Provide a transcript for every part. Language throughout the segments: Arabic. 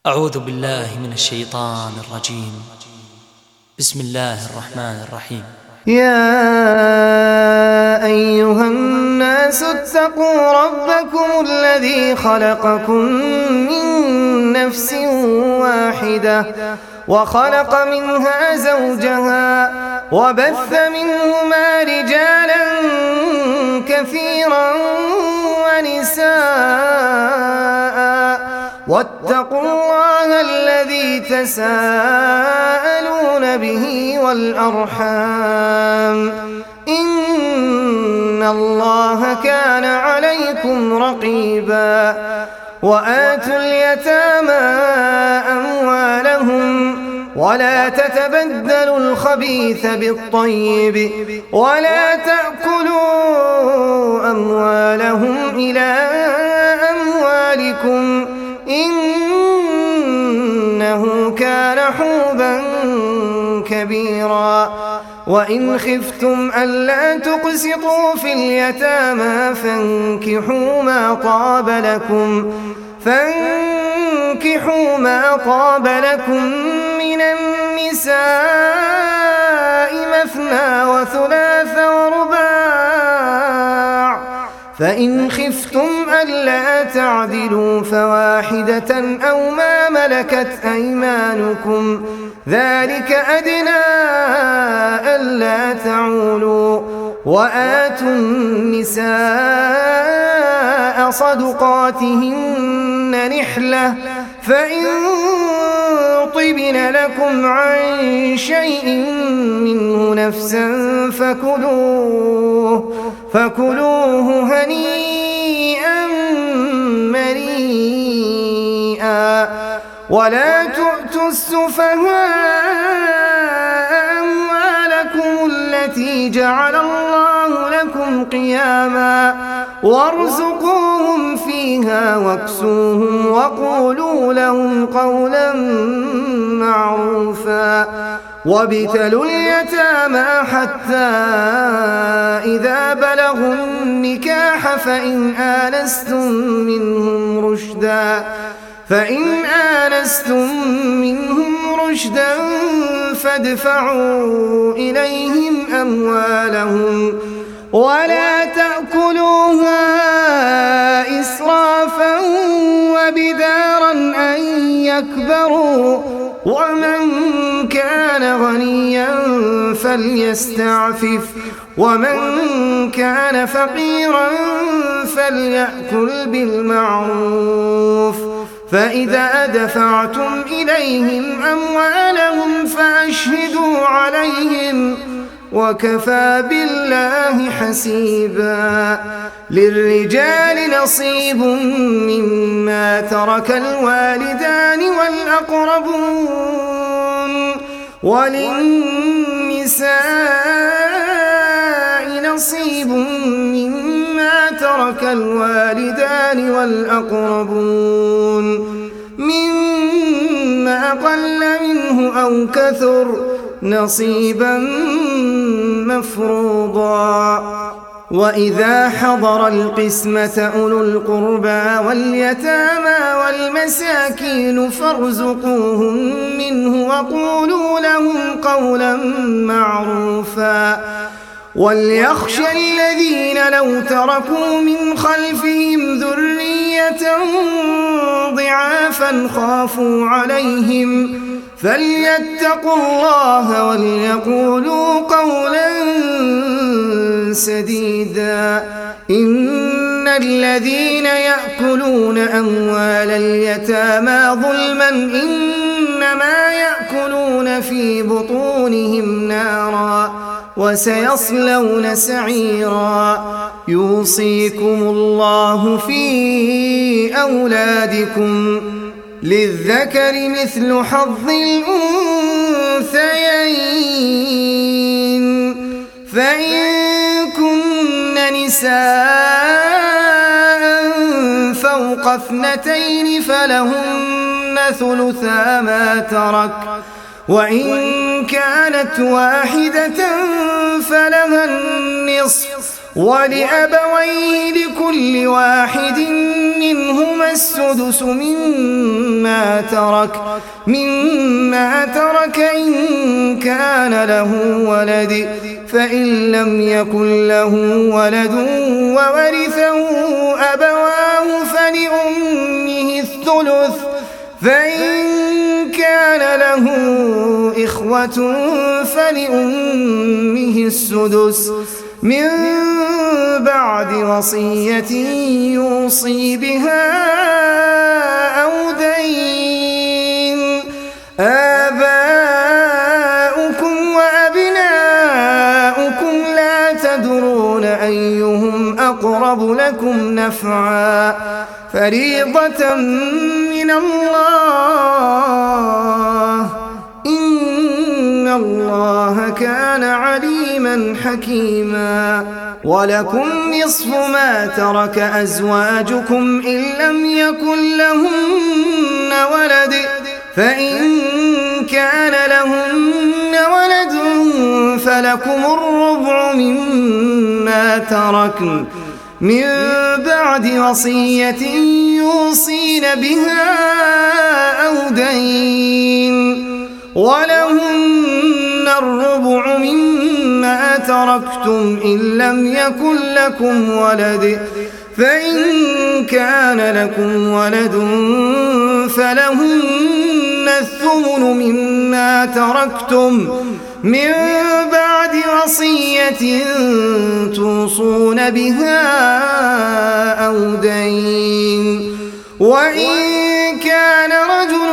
أعوذ بالله من الشيطان الرجيم. بسم الله الرحمن الرحيم. يا أيها الناس اتقوا ربكم الذي خلقكم من نفس واحدة وخلق منها زوجها وبث منهما رجالا كثيرا ونساء واتقوا الله الذي تساءلون به والأرحام إن الله كان عليكم رقيبا وآتوا اليتامى أموالهم ولا تتبدلوا الخبيث بالطيب ولا تأكلوا أموالهم إلى أموالكم إنه كان حوبا كبيرا وإن خفتم ألا تقسطوا في اليتامى فانكحوا ما طاب لكم من النساء مثنى وثلاث ورباع فإن خفتم ألا تعدلوا فواحدة أو ما ملكت أيمانكم ذلك أدنى ألا تعولوا وآتوا النساء صدقاتهن نحلة فإن طبن لكم عن شيء منه نفسا فكلوه هنيئا مريئا ولا تؤتوا السفهاء أموالكم التي جعل الله لكم قياما وارزقوهم فيها واكسوهم وقولوا لهم قولا معروفا وابتلوا اليتامى حتى إذا بلغوا النكاح فإن آنستم منهم رشدا فادفعوا إليهم أموالهم ولا تأكلوها إسرافا وبدارا أن يكبروا ومن كان غنيا فليستعفف ومن كان فقيرا فليأكل بالمعروف فإذا دفعتم إليهم أموالهم فأشهدوا عليهم وكفى بالله حسيبا للرجال نصيب مما ترك الوالدان والأقربون وللنساء نصيب مما ترك الوالدان والأقربون مما قل منه أو كثر نصيبا مفروضا وإذا حضر القسمة أولو القربى واليتامى والمساكين فارزقوهم منه وقولوا لهم قولا معروفا وليخشى الذين لو تركوا من خلفهم ذرية ضعافا خافوا عليهم فليتقوا الله وليقولوا قولا سديدا إن الذين يأكلون أموال اليتامى ظلما إنما يأكلون في بطونهم نارا وسيصلون سعيرا يوصيكم الله في أولادكم للذكر مثل حظ الأنثيين فإن كن نساء فوق 2 فلهن ثلثا ما ترك وإن كانت واحدة فلها النصف ولأبويه لكل واحد منهما السدس مما ترك إن كان له ولد، فإن لم يكن له ولد وورثه أبواه فلأمه الثلث، فإن كان له إخوة فلأمه السدس من بعد وصية يوصي بها أو دين. آباؤكم وأبناؤكم لا تدرون أيهم أقرب لكم نفعا، فريضة من الله، إن الله كان عليما حكيما. ولكم نصف ما ترك أزواجكم إن لم يكن لهن ولد، فإن كان لهن ولد فلكم الربع مما تركن من بعد وصية يوصين بها أو دين، ولهن الربع مما تركتم إن لم يكن لكم ولد، فإن كان لكم ولد فلهن الثمن مما تركتم من بعد وصية توصون بها أو دين. وإن كان رجل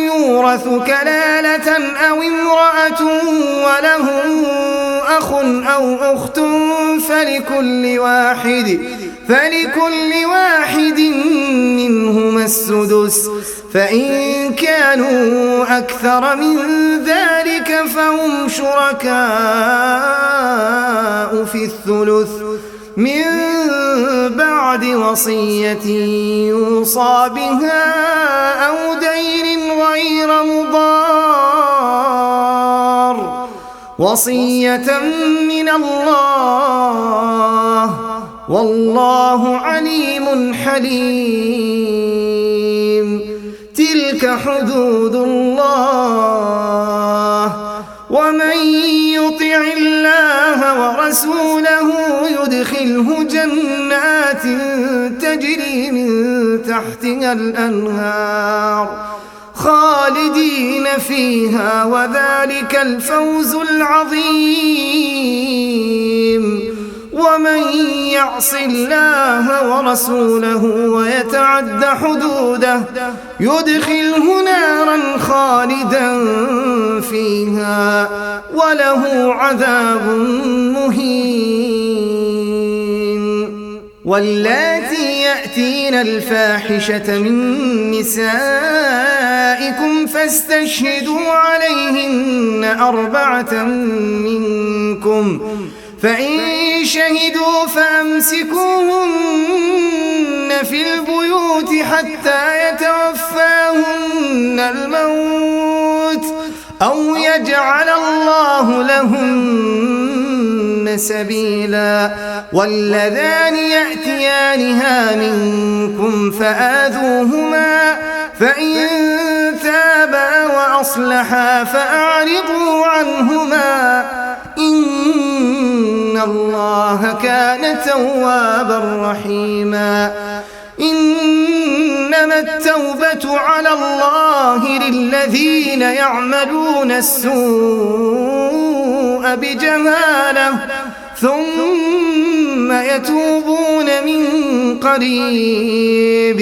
يورث كلالة أو امرأة وله أخ أو أخت فلكل واحد منهما السدس، فإن كانوا أكثر من ذلك فهم شركاء في الثلث من بعد وصية يوصى بها أو دين غير مضار، وصية من الله، والله عليم حليم. تلك حدود الله، ومن يطع الله ورسوله يدخله جنات تجري من تحتها الأنهار خالدين فيها، وذلك الفوز العظيم. ومن يعص الله ورسوله ويتعد حدوده يدخله نارا خالدا فيها وله عذاب مهين. واللاتي يأتين الفاحشة من نسائكم فاستشهدوا عليهن 4 منكم، فإن شهدوا فأمسكوهن في البيوت حتى يتوفاهن الموت أو يجعل الله لهن سبيلا. واللذان يأتيانها منكم فآذوهما، فإن تابا وأصلحا فأعرضوا عنهما، إن الله كان توابا رحيما. إنما التوبة على الله للذين يعملون السوء بجهالة ثم يتوبون من قريب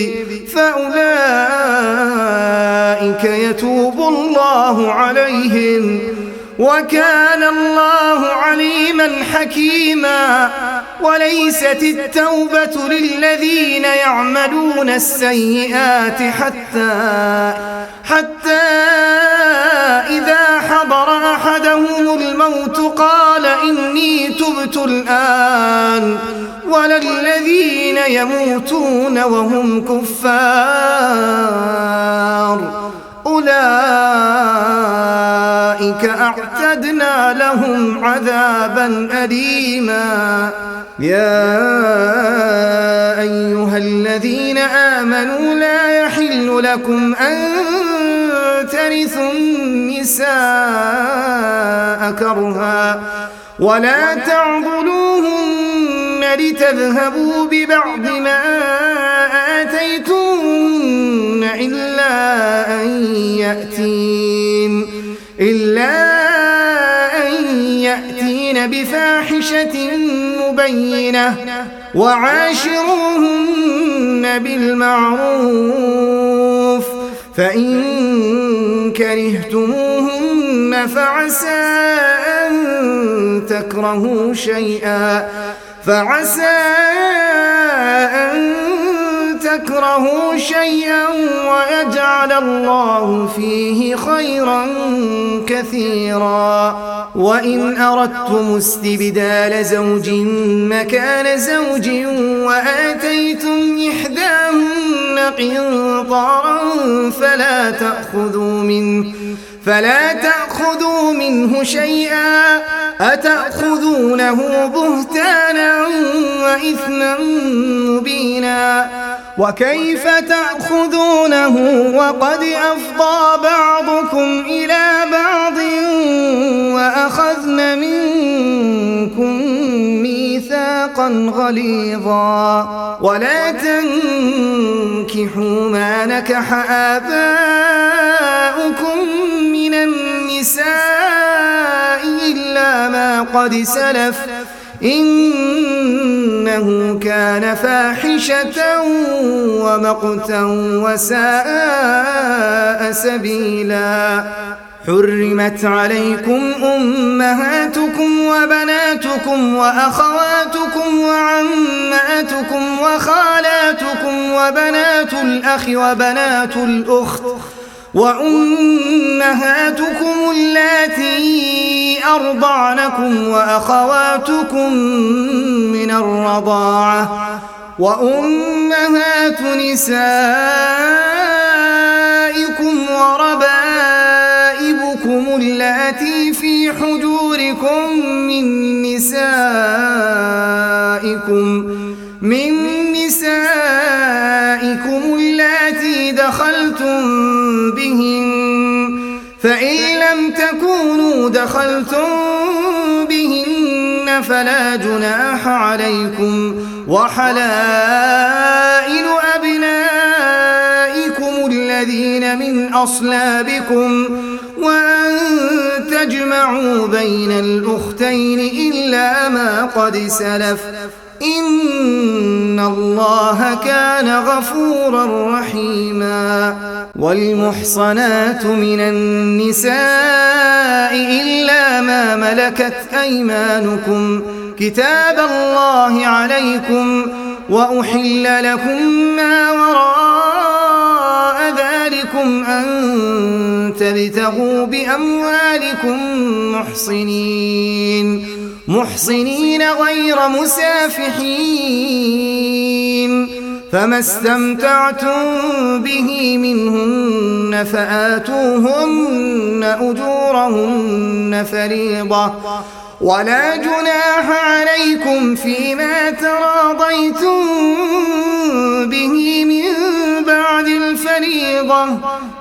فأولئك يتوب الله عليهم، وكان الله عليما حكيما. وليست التوبة للذين يعملون السيئات حتى إذا حضر أحدهم الموت قال إني تبت الآن، ولا الذين يموتون وهم كفار، أولئك أعتدنا لهم عذابا أليما. يا أيها الذين آمنوا لا يحل لكم أن ترثوا النساء كرها ولا تعضلوهن لتذهبوا ببعض ما آتيتوهن إلا أن يأتين بفاحشة مبينة وعاشروهن بالمعروف فإن كرهتموهن فعسى أن تكرهوا شيئا ويجعل الله فيه خيرا كثيرا وإن أردتم استبدال زوج مكان زوج وآتيتم إحداهن قنطارا فلا تأخذوا منه شيئا أتأخذونه بهتانا وإثما مبينا وكيف تأخذونه وقد أفضى بعضكم إلى بعض وأخذن منكم ميثاقا غليظا ولا تنكحوا ما نكح آباؤكم من النساء إلا ما قد سلف إنه كان فاحشة ومقتا وساء سبيلا حرمت عليكم أمهاتكم وبناتكم وأخواتكم وعماتكم وخالاتكم وبنات الأخ وبنات الأخت وأمهاتكم اللاتي أرضعنكم وأخواتكم من الرضاعة وأمهات نسائكم وربائبكم اللاتي في حجوركم من نسائكم اللاتي دخلتم بهن فإن لم تكونوا دخلتم بهن فلا جناح عليكم وحلائل أبنائكم الذين من أصلابكم وأن تجمعوا بين الأختين إلا ما قد سلف إن الله كان غفورا رحيما والمحصنات من النساء إلا ما ملكت أيمانكم كتاب الله عليكم وأحل لكم ما وراء ذلكم أن تبتغوا بأموالكم محصنين غير مسافحين فما استمتعتم به منهن فآتوهن أجورهن فريضة ولا جناح عليكم فيما تراضيتم به من بعد الفريضة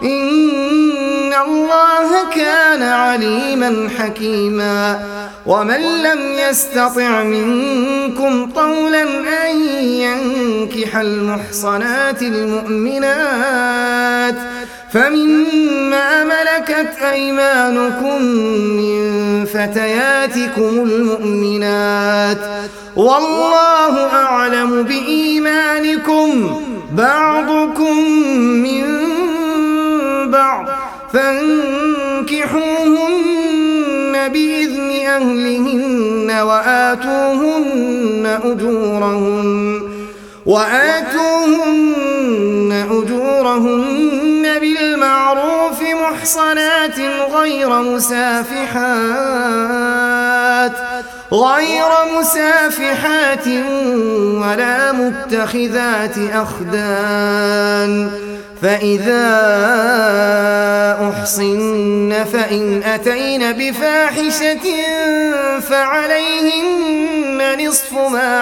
إن الله كان عليما حكيما ومن لم يستطع منكم طولا أن ينكح المحصنات المؤمنات فمما ملكت أيمانكم من فتياتكم المؤمنات والله أعلم بإيمانكم بعضكم من بعض فانكحوهن بإذن أهلهن وآتوهن أجورهن بالمعروف محصنات غير مسافحات ولا متخذات أخدان فإذا أحصن فإن أتين بفاحشة فعليهن نصف ما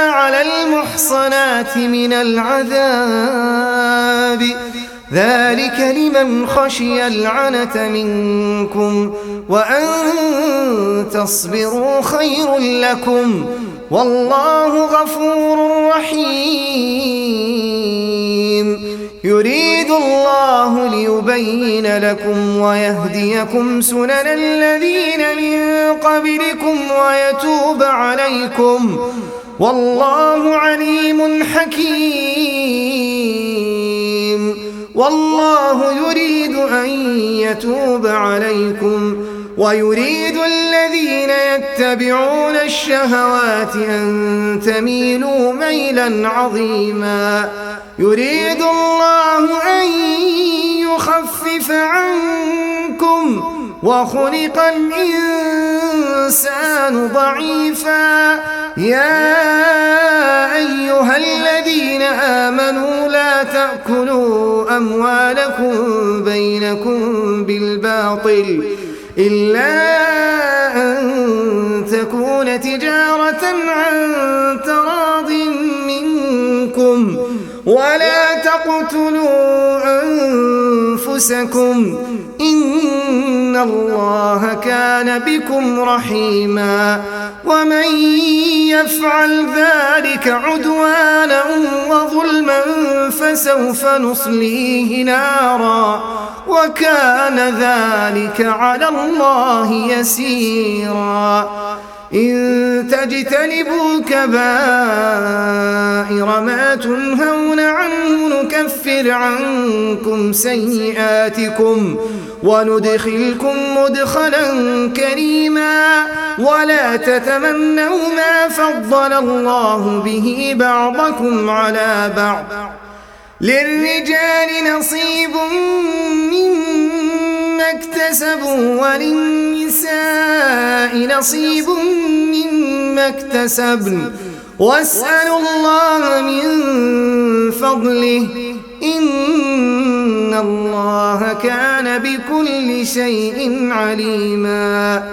على المحصنات من العذاب ذلك لمن خشي العنة منكم وأن تصبروا خير لكم والله غفور رحيم يريد الله ليبين لكم ويهديكم سنن الذين من قبلكم ويتوب عليكم والله عليم حكيم والله يريد أن يتوب عليكم ويريد الذين يتبعون الشهوات أن تميلوا ميلا عظيما يريد الله أن يخفف عنكم وخلق الإنسان ضعيفا يا أيها الذين آمنوا لا تأكلوا أموالكم بينكم بالباطل إلا أن تكون تجارة عن تراض منكم ولا تقتلوا أنفسكم إن الله كان بكم رحيما ومن يفعل ذلك عدوانا وظلما فسوف نصليه نارا وكان ذلك على الله يسيرا إن تجتنبوا كبائر ما تنهون عنه نكفر عنكم سيئاتكم وندخلكم مدخلا كريما ولا تتمنوا ما فضل الله به بعضكم على بعض للرجال نصيب مما اكتسبوا وللنساء نصيب مما اكتسبن واسألوا الله من فضله إن الله كان بكل شيء عليما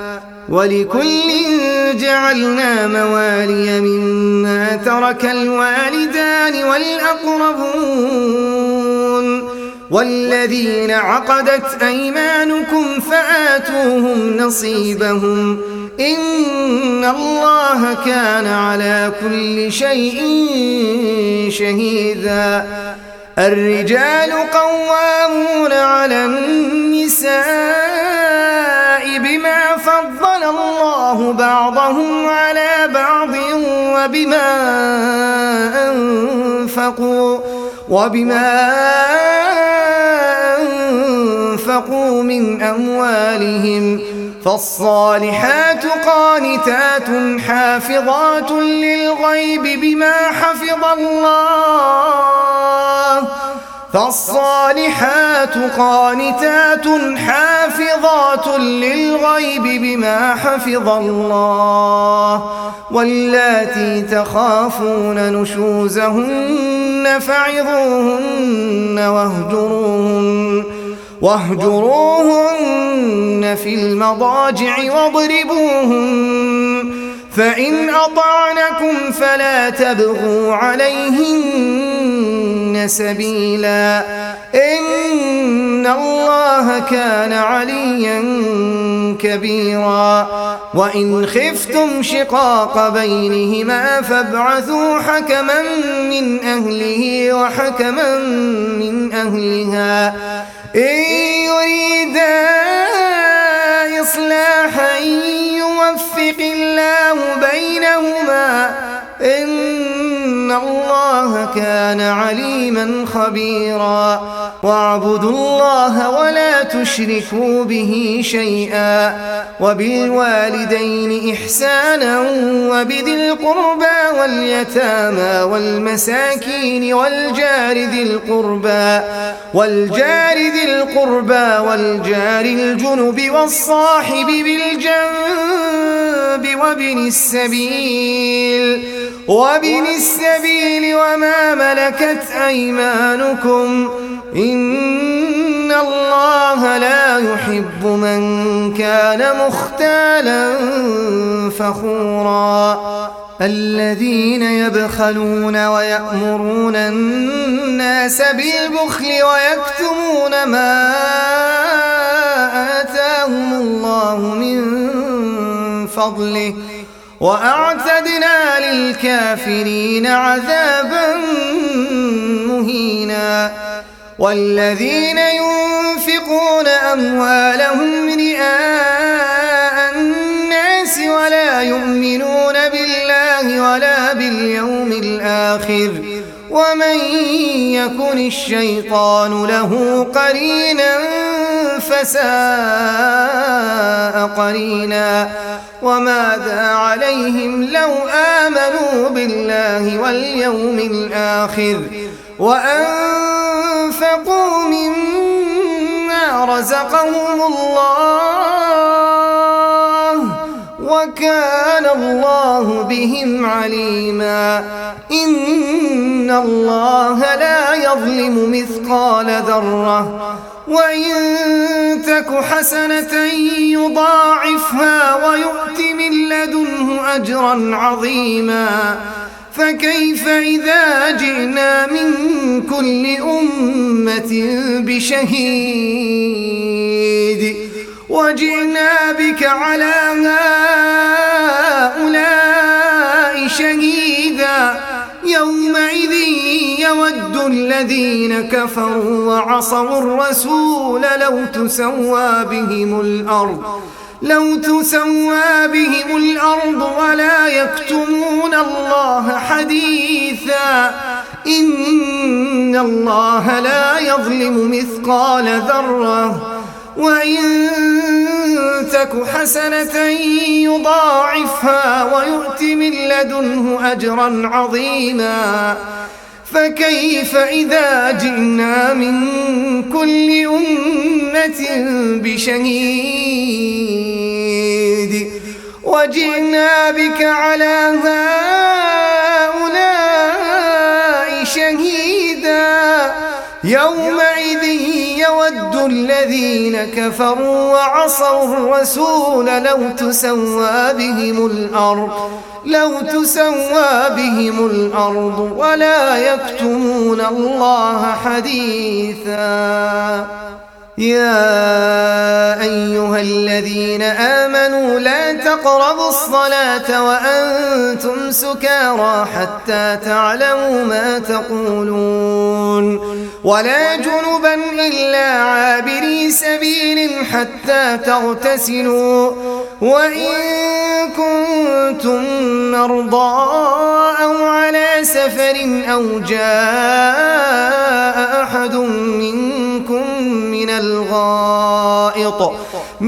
ولكل جعلنا موالي مما ترك الوالدان والأقربون والذين عقدت أيمانكم فآتوهم نصيبهم إن الله كان على كل شيء شهيدا الرجال قوامون على النساء بما فضل الله بعضهم على بعض وبما أنفقوا من أموالهم فالصالحات قانتات حافظات للغيب بما حفظ الله فالصالحات قانتات حافظات للغيب بما حفظ الله واللاتي تخافون نشوزهن فعظوهن واهجروهن في المضاجع واضربوهن فإن أطعنكم فلا تبغوا عليهن سبيلا إن الله كان عليا كبيرا وإن خفتم شقاق بينهما فابعثوا حكما من أهله وحكما من أهلها إن يريدا إصلاحا يوفق الله بينهما إن الله كان عليما خبيرا واعبدوا الله ولا تشركوا به شيئا وبالوالدين إحسانا وبذي القربى واليتامى والمساكين والجار ذي القربى والجار الجنب والصاحب بالجنب وابن السبيل وابن السبيل وما ملكت أيمانكم إن الله لا يحب من كان مختالا فخورا الذين يبخلون ويأمرون الناس بالبخل ويكتمون ما آتاهم الله من فضله وأعتدنا للكافرين عذابا مهينا والذين ينفقون أموالهم رئاء الناس ولا يؤمنون بالله ولا باليوم الآخر ومن يكن الشيطان له قرينا فساء قرينا وماذا عليهم لو آمنوا بالله واليوم الآخر وأنفقوا مما رزقهم الله وكان الله بهم عليما إن الله لا يظلم مثقال ذرة وإن تك حسنة يضاعفها ويؤت من لدنه أجرا عظيما فكيف إذا جئنا من كل أمة بشهيد وجئنا بك على هؤلاء شهيدا يومئذ يود الذين كفروا وعصوا الرسول لو تسوى بهم الأرض ولا يكتمون الله حديثا إن الله لا يظلم مثقال ذرة وإن تك حسنة يضاعفها ويؤت من لدنه أجرا عظيما فكيف إذا جئنا من كل أمة بشهيد وجئنا بك على هؤلاء شهيدا يومئذ يود الذين كفروا وعصوا الرسول لو تسوى بهم الأرض ولا يكتمون الله حديثا يا أيها الذين آمنوا لا تقربوا الصلاة وأنتم سكارى حتى تعلموا ما تقولون ولا جنبا إلا عابري سبيل حتى تغتسلوا وإن كنتم مرضى أو على سفر أو جاء أحد منكم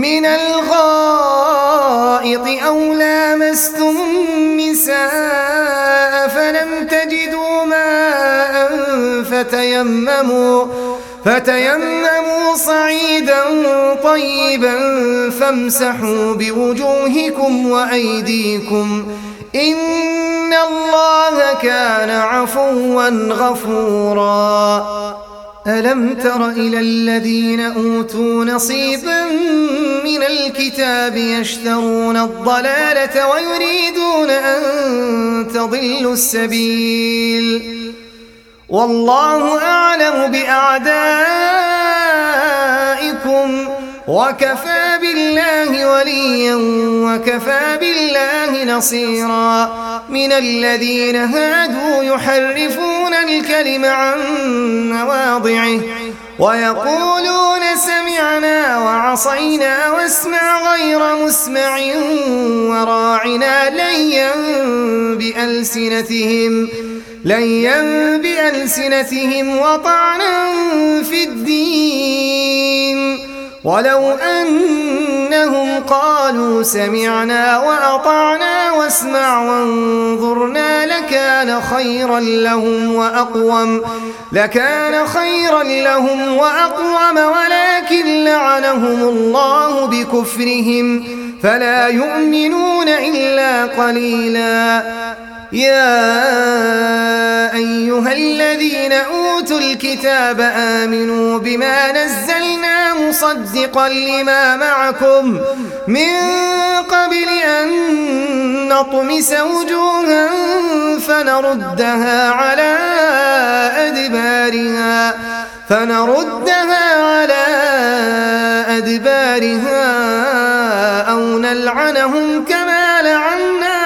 من الغائط أو لامستم النساء فلم تجدوا ماء فتيمموا صعيدا طيبا فامسحوا بوجوهكم وأيديكم إن الله كان عفوا غفورا ألم تر إلى الذين أوتوا نصيبا من الكتاب يشترون الضلالة ويريدون أن تضلوا السبيل والله أعلم بأعدائكم وكفى بالله وليا وكفى بالله نصيرا من الذين هادوا يحرفون الكلم عن مواضعه ويقولون سمعنا وعصينا واسمع غير مسمع وراعنا ليا بألسنتهم وطعنا في الدين ولو أنهم قالوا سمعنا وأطعنا واسمع وانظرنا لكان خيرا لهم وأقوم ولكن لعنهم الله بكفرهم فلا يؤمنون إلا قليلا يا أيها الذين أوتوا الكتاب آمنوا بما نزلنا مصدقا لما معكم من قبل أن نطمس وجوها فنردها على أدبارها أو نلعنهم كما لعنا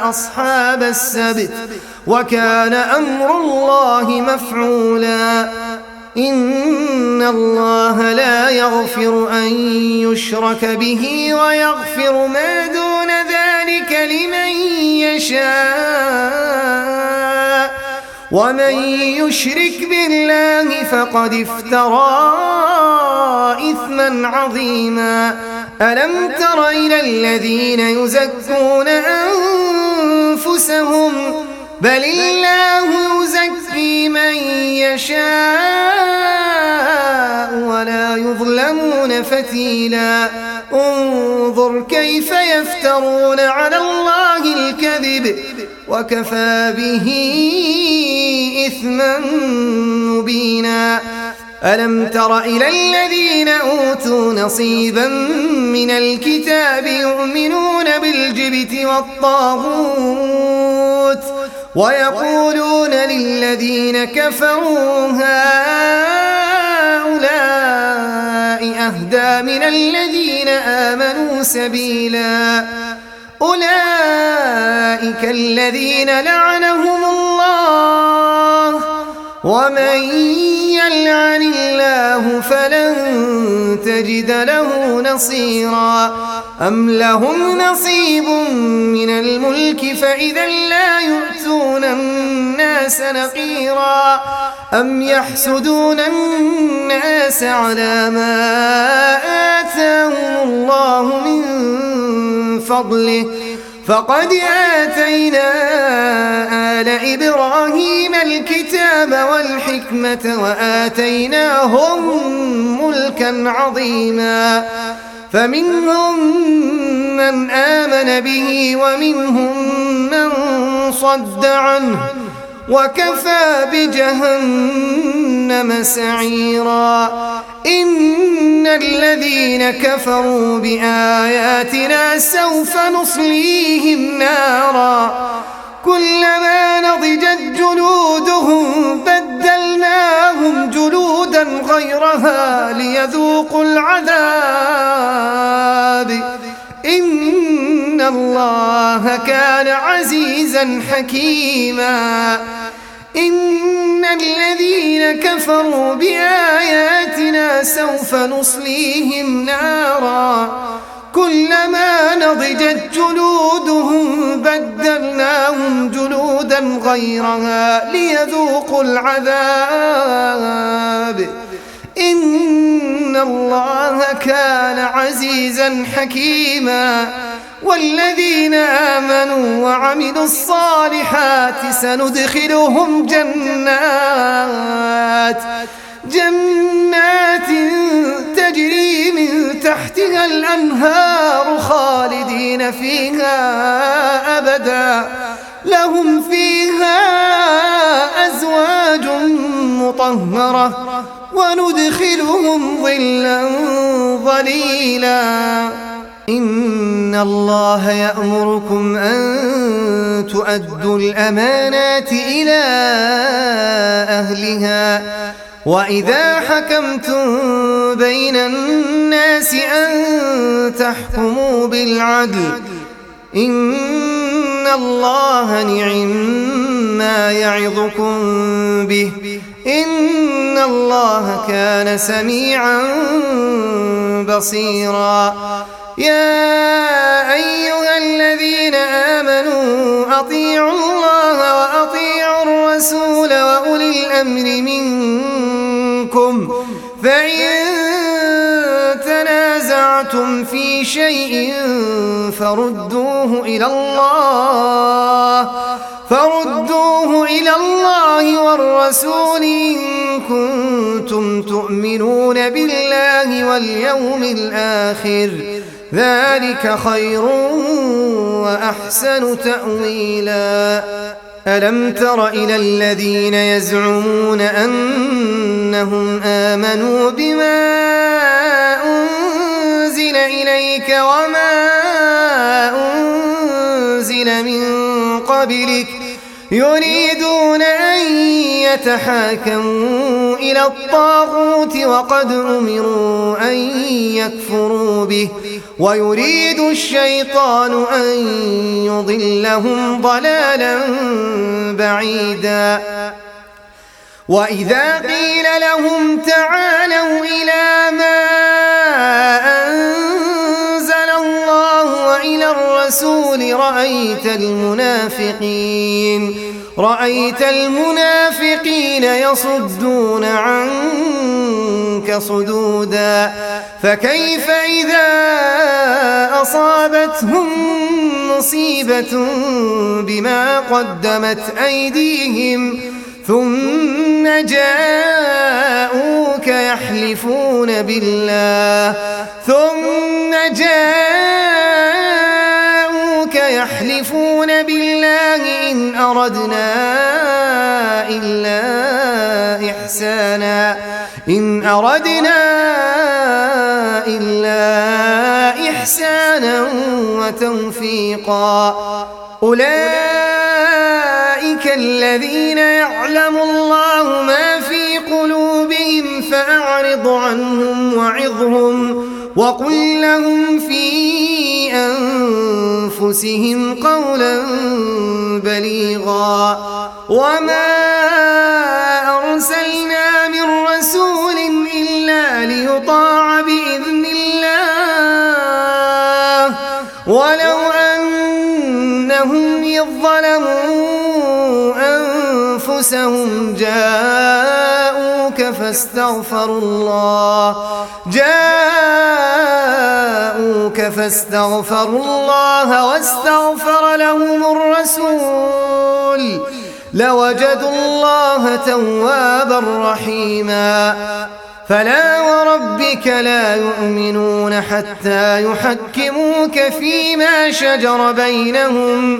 أصحاب السبت وكان أمر الله مفعولا إن الله لا يغفر أن يشرك به ويغفر ما دون ذلك لمن يشاء ومن يشرك بالله فقد افترى إثما عظيما ألم تر إلى الذين يزكون أنفسهم بل الله يزكي من يشاء ولا يظلمون فتيلا انظر كيف يفترون على الله الكذب وكفى به إثما مبينا ألم تر إلى الذين أوتوا نصيبا من الكتاب يؤمنون بالجبت والطاغوت ويقولون للذين كفروا هؤلاء أهدى من الذين آمنوا سبيلا أولئك الذين لعنهم الله ومن يلعن الله فلن تجد له نصيرا أم لهم نصيب من الملك فإذا لا يؤتون الناس نقيرا أم يحسدون الناس على ما آتاهم الله من فضله فقد آتينا آل إبراهيم الكتاب والحكمة وآتيناهم ملكا عظيما فمنهم من آمن به ومنهم من صد عنه وكفى بجهنم سعيرا إن الذين كفروا بآياتنا سوف نصليهم نارا كلما نضجت جلودهم بدلناهم جلودا غيرها ليذوقوا العذاب إن الله كان عزيزا حكيما إن الذين كفروا بآياتنا سوف نصليهم نارا كلما نضجت جلودهم بدلناهم جلودا غيرها ليذوقوا العذاب إن الله كان عزيزا حكيما والذين آمنوا وعملوا الصالحات سندخلهم جنات تجري من تحتها الأنهار خالدين فيها أبدا لهم فيها أزواج مطهرة وندخلهم ظلا ظليلا إن الله يأمركم أن تؤدوا الأمانات إلى أهلها وإذا حكمتم بين الناس أن تحكموا بالعدل إن الله نعم ما يعظكم به إن الله كان سميعا بصيرا يا أيها الذين آمنوا أطيعوا الله وأطيعوا الرسول وأولي الأمر منكم فإن تنازعتم في شيء فردوه إلى الله والرسول إن كنتم تؤمنون بالله واليوم الآخر ذلك خير وأحسن تأويلا ألم تر إلى الذين يزعمون أنهم آمنوا بما أنزل إليك وما أنزل من قبلك يريدون أن يتحاكموا إلى الطاغوت وقد أمروا أن يكفروا به ويريد الشيطان أن يضلهم ضلالا بعيدا وإذا قيل لهم تعالوا إلى ما أنزل الله وإلى الرسول رأيت المنافقين يصدون عنك صدودا فكيف إذا أصابتهم مصيبة بما قدمت أيديهم ثم جاءوك يحلفون بالله إن أردنا إلا إحسانا وتوفيقا أولئك الذين يعلم الله ما في قلوبهم فأعرض عنهم وعظهم وقل لهم في أنفسهم قولا بليغا وما أرسلنا من رسول إلا ليطاع بإذن الله ولو أنهم إذ ظلموا أنفسهم جاءوك فاستغفروا الله واستغفر لهم الرسول لوجدوا الله توابا رحيما فلا وربك لا يؤمنون حتى يحكموك فيما شجر بينهم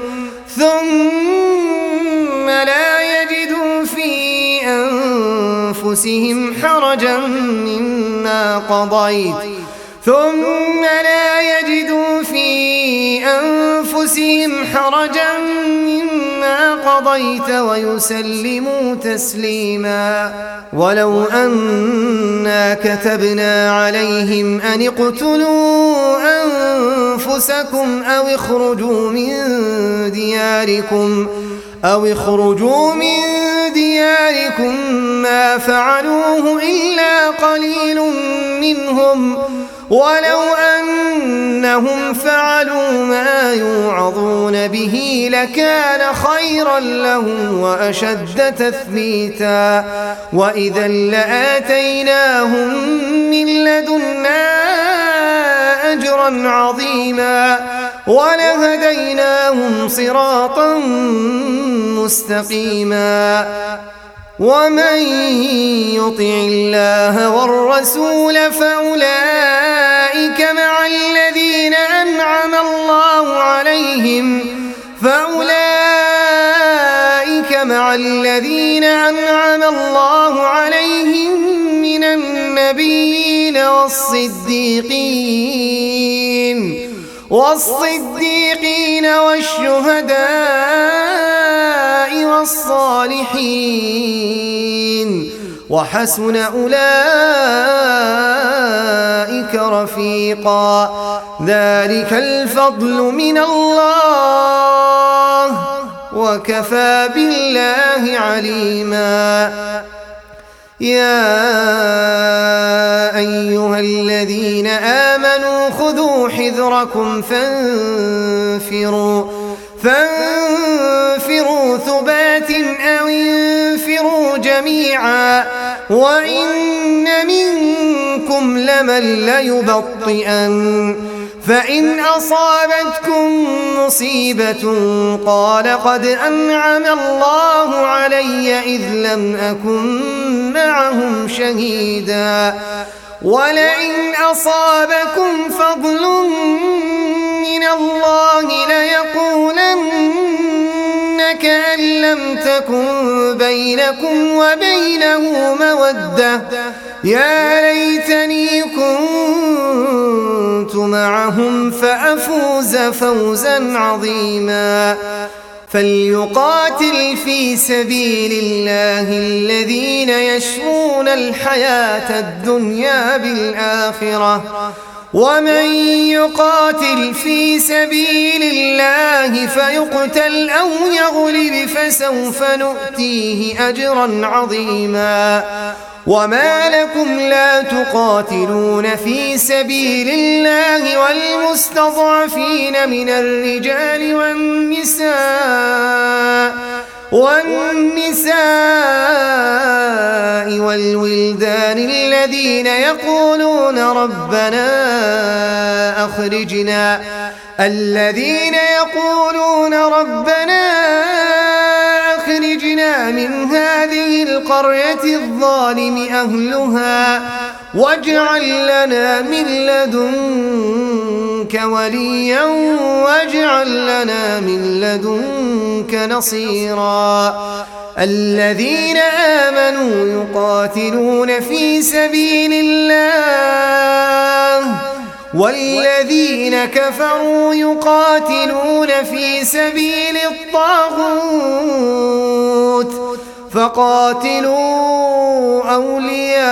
ثم لا يجدوا في أنفسهم حرجا مما قضيت ويسلموا تسليما ولو أنا كتبنا عليهم أن اقتلوا أنفسكم أو اخرجوا من دياركم ما فعلوه إلا قليل منهم ولو أنهم فعلوا ما يوعظون به لكان خيرا لهم وأشد تثبيتا وإذا لآتيناهم من لدنا أجرا عظيما ولهديناهم صراطا مستقيما ومن يطع الله والرسول فأولئك مع الذين أنعم الله عليهم من النبيين والصديقين والشهداء والصالحين وحسن أولئك رفيقا ذلك الفضل من الله وكفى بالله عليما يا أيها الذين آمنوا خذوا حذركم فانفروا ثبات أو انفروا جميعا وإن منكم لمن ليبطئن فإن أصابتكم مصيبة قال قد أنعم الله علي إذ لم أكن معهم شهيدا ولئن أصابكم فضل من الله ليقولن كأن لم تكن بينكم وبينه مودة يا ليتني كنت معهم فأفوز فوزا عظيما فليقاتل في سبيل الله الذين يشرون الحياة الدنيا بالآخرة ومن يقاتل في سبيل الله فيقتل أو يغلب فسوف نؤتيه أجرا عظيما وما لكم لا تقاتلون في سبيل الله والمستضعفين من الرجال والنساء والولدان الذين يقولون ربنا أخرجنا من هذه القرية الظالم أهلها واجعل لنا من لدنك وليا واجعل لنا من لدنك نصيرا الذين آمنوا يقاتلون في سبيل الله والذين كفروا يقاتلون في سبيل الطاغوت فقاتلوا أولياء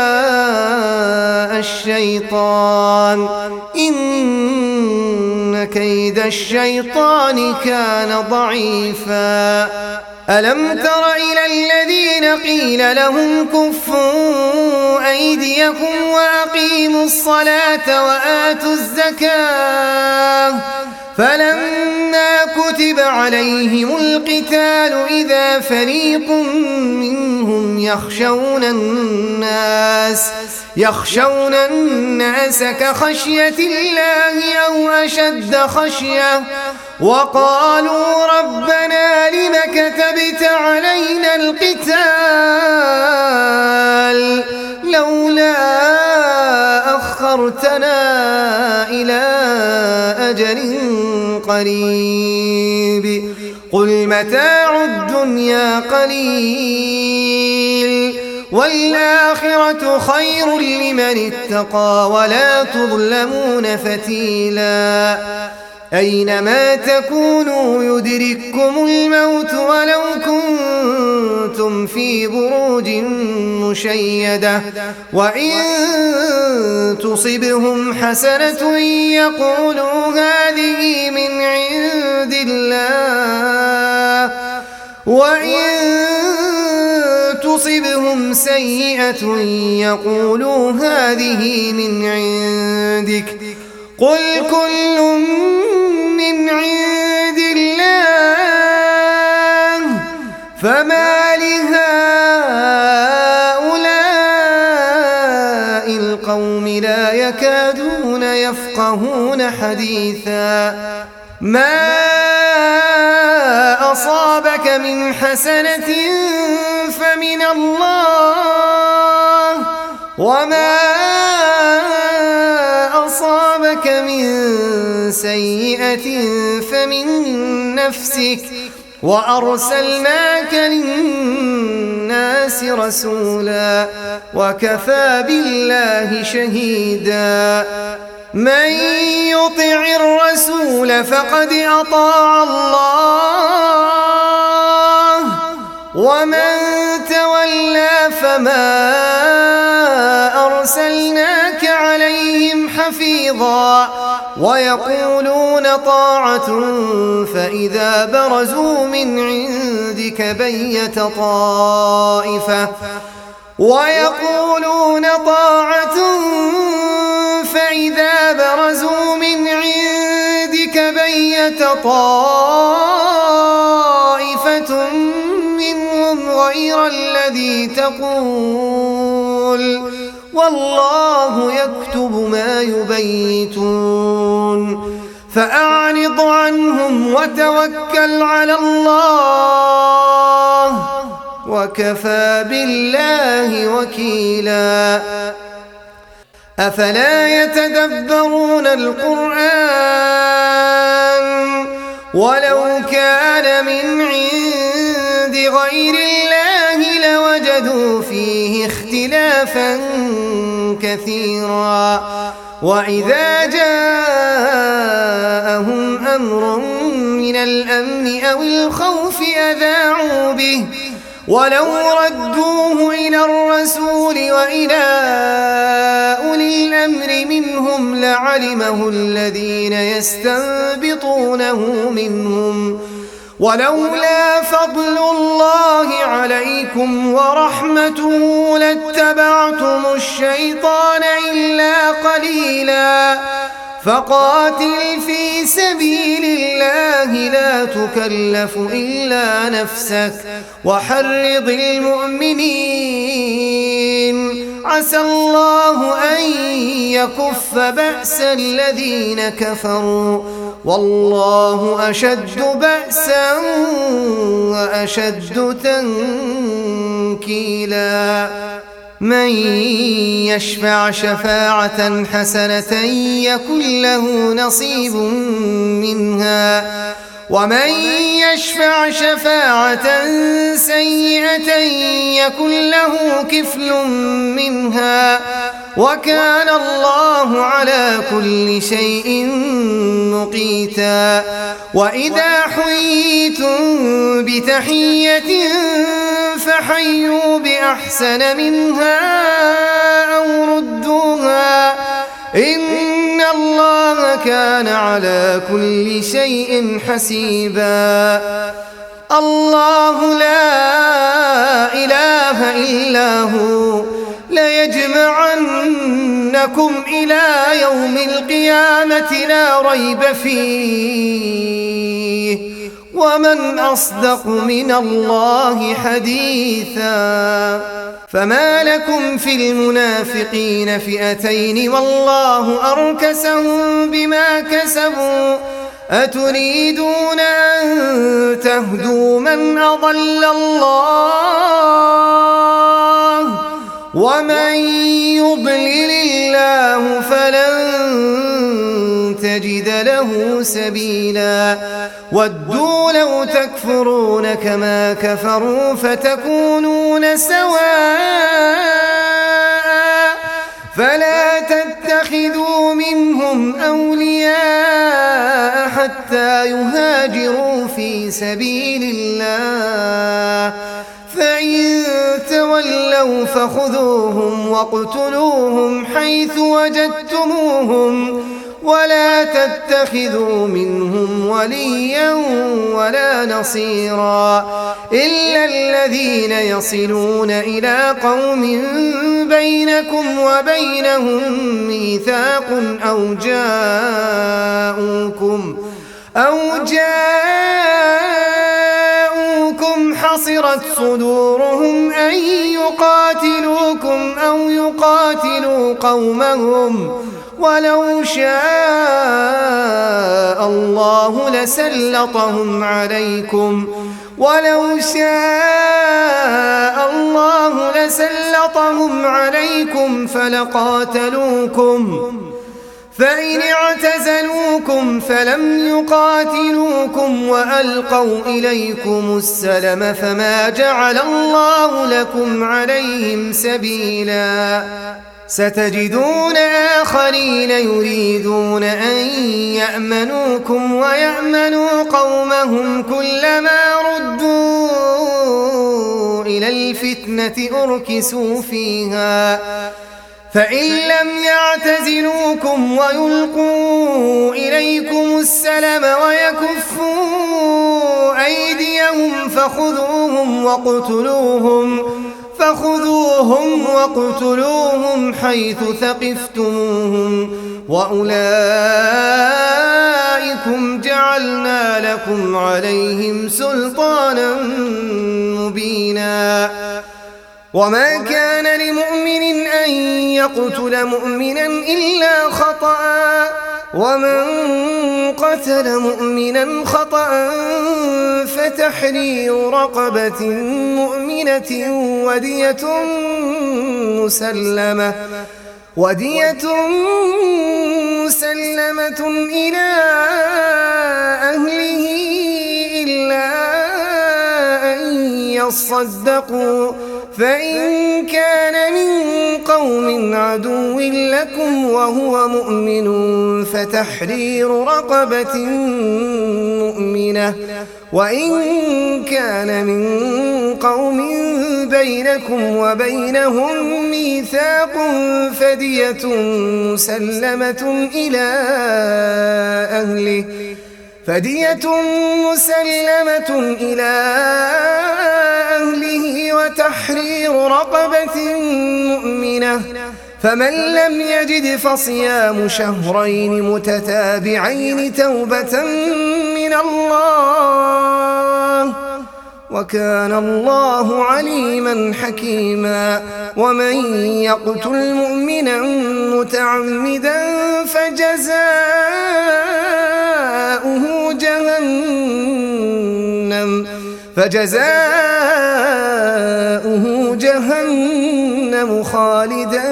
الشيطان إن كيد الشيطان كان ضعيفا ألم تر إلى الذين قيل لهم كفوا أيديكم وأقيموا الصلاة وآتوا الزكاة فلما كتب عليهم القتال إذا فريق منهم يخشون الناس كخشية الله أو أشد خشية وقالوا ربنا لم كتبت علينا القتال لولا أخرتنا إلى أجل قريب قل متاع الدنيا قليل والآخرة خير لمن اتقى ولا تظلمون فتيلا أينما تكونوا يدرككم الموت ولو كنتم في بروج مشيدة وإن تصبهم حسنة يقولوا هذه من عند الله وإن تصبهم سيئة يقولوا هذه من عندك قل كل من عند الله فما لهؤلاء القوم لا يكادون يفقهون حديثا ما أصابك من حسنة فمن الله وما أصابك من سيئة فمن نفسك وأرسلناك للناس رسولا وكفى بالله شهيدا من يطع الرسول فقد أطاع الله ومن تولى فما أرسلناك عليهم حفيظا ويقولون طاعة فإذا برزوا من عندك بيت طائفة منهم غير الذي تقول والله يكتب ما يبيتون فأعرض عنهم وتوكل على الله وكفى بالله وكيلا أفلا يتدبرون القرآن ولو كان من عند غير الله لوجدوا فيه اختلافا كثيرا وإذا جاءهم أمر من الأمن أو الخوف أذاعوا به ولو ردوه إلى الرسول وإلى أولي الأمر منهم لعلمه الذين يستنبطونه منهم ولولا فضل الله عليكم ورحمته لاتبعتم الشيطان إلا قليلا فقاتل في سبيل الله لا تكلف إلا نفسك وحرض المؤمنين عسى الله أن يكف بأس الذين كفروا والله أشد بأسا وأشد تنكيلا من يشفع شفاعة حسنة يكن له نصيب منها ومن يشفع شفاعة سيئة يكن له كفل منها وكان الله على كل شيء مقيتا وإذا حييتم بتحية فحيوا بأحسن منها أو ردوها إن الله كان على كل شيء حسيبا الله لا إله إلا هو ليجمعنكم إلى يوم القيامة لا ريب فيه ومن أصدق من الله حديثا فما لكم في المنافقين فئتين والله أركسهم بما كسبوا أتريدون أن تهدوا من أضل الله ومن يضلل الله فلن تجد له سبيلا ودوا لو تكفرون كما كفروا فتكونون سواء فلا تتخذوا منهم أولياء حتى يهاجروا في سبيل الله فإن تولوا فخذوهم واقتلوهم حيث وجدتموهم ولا تتخذوا منهم وليا ولا نصيرا إلا الذين يصلون إلى قوم بينكم وبينهم ميثاق أو جاءوكم حصرت صدورهم أن يقاتلوكم أو يقاتلوا قومهم ولو شاء الله لسلطهم عليكم فلقاتلوكم فإن اعتزلوكم فلم يقاتلوكم وألقوا إليكم السلم فما جعل الله لكم عليهم سبيلا ستجدون آخرين يريدون أن يأمنوكم ويأمنوا قومهم كلما ردوا إلى الفتنة أركسوا فيها فإن لم يعتزلوكم ويلقوا إليكم السلم ويكفوا أيديهم فخذوهم واقتلوهم حيث ثقفتموهم وأولئكم جعلنا لكم عليهم سلطانا مبينا وما كان لمؤمن أن يقتل مؤمنا إلا خطأ ومن قتل مؤمنا خطأ فتحرير رقبة مؤمنة ودية ودية مسلمة إلى أهله إلا أن يصدقوا فإن كان من قوم عدو لكم وهو مؤمن فتحرير رقبة مؤمنة وإن كان من قوم بينكم وبينهم ميثاق فدية مسلمة إلى أهله وتحرير رقبة مؤمنة فمن لم يجد فصيام شهرين متتابعين توبة من الله وكان الله عليما حكيما ومن يقتل مؤمنا متعمدا فجزاؤه جهنم خالدا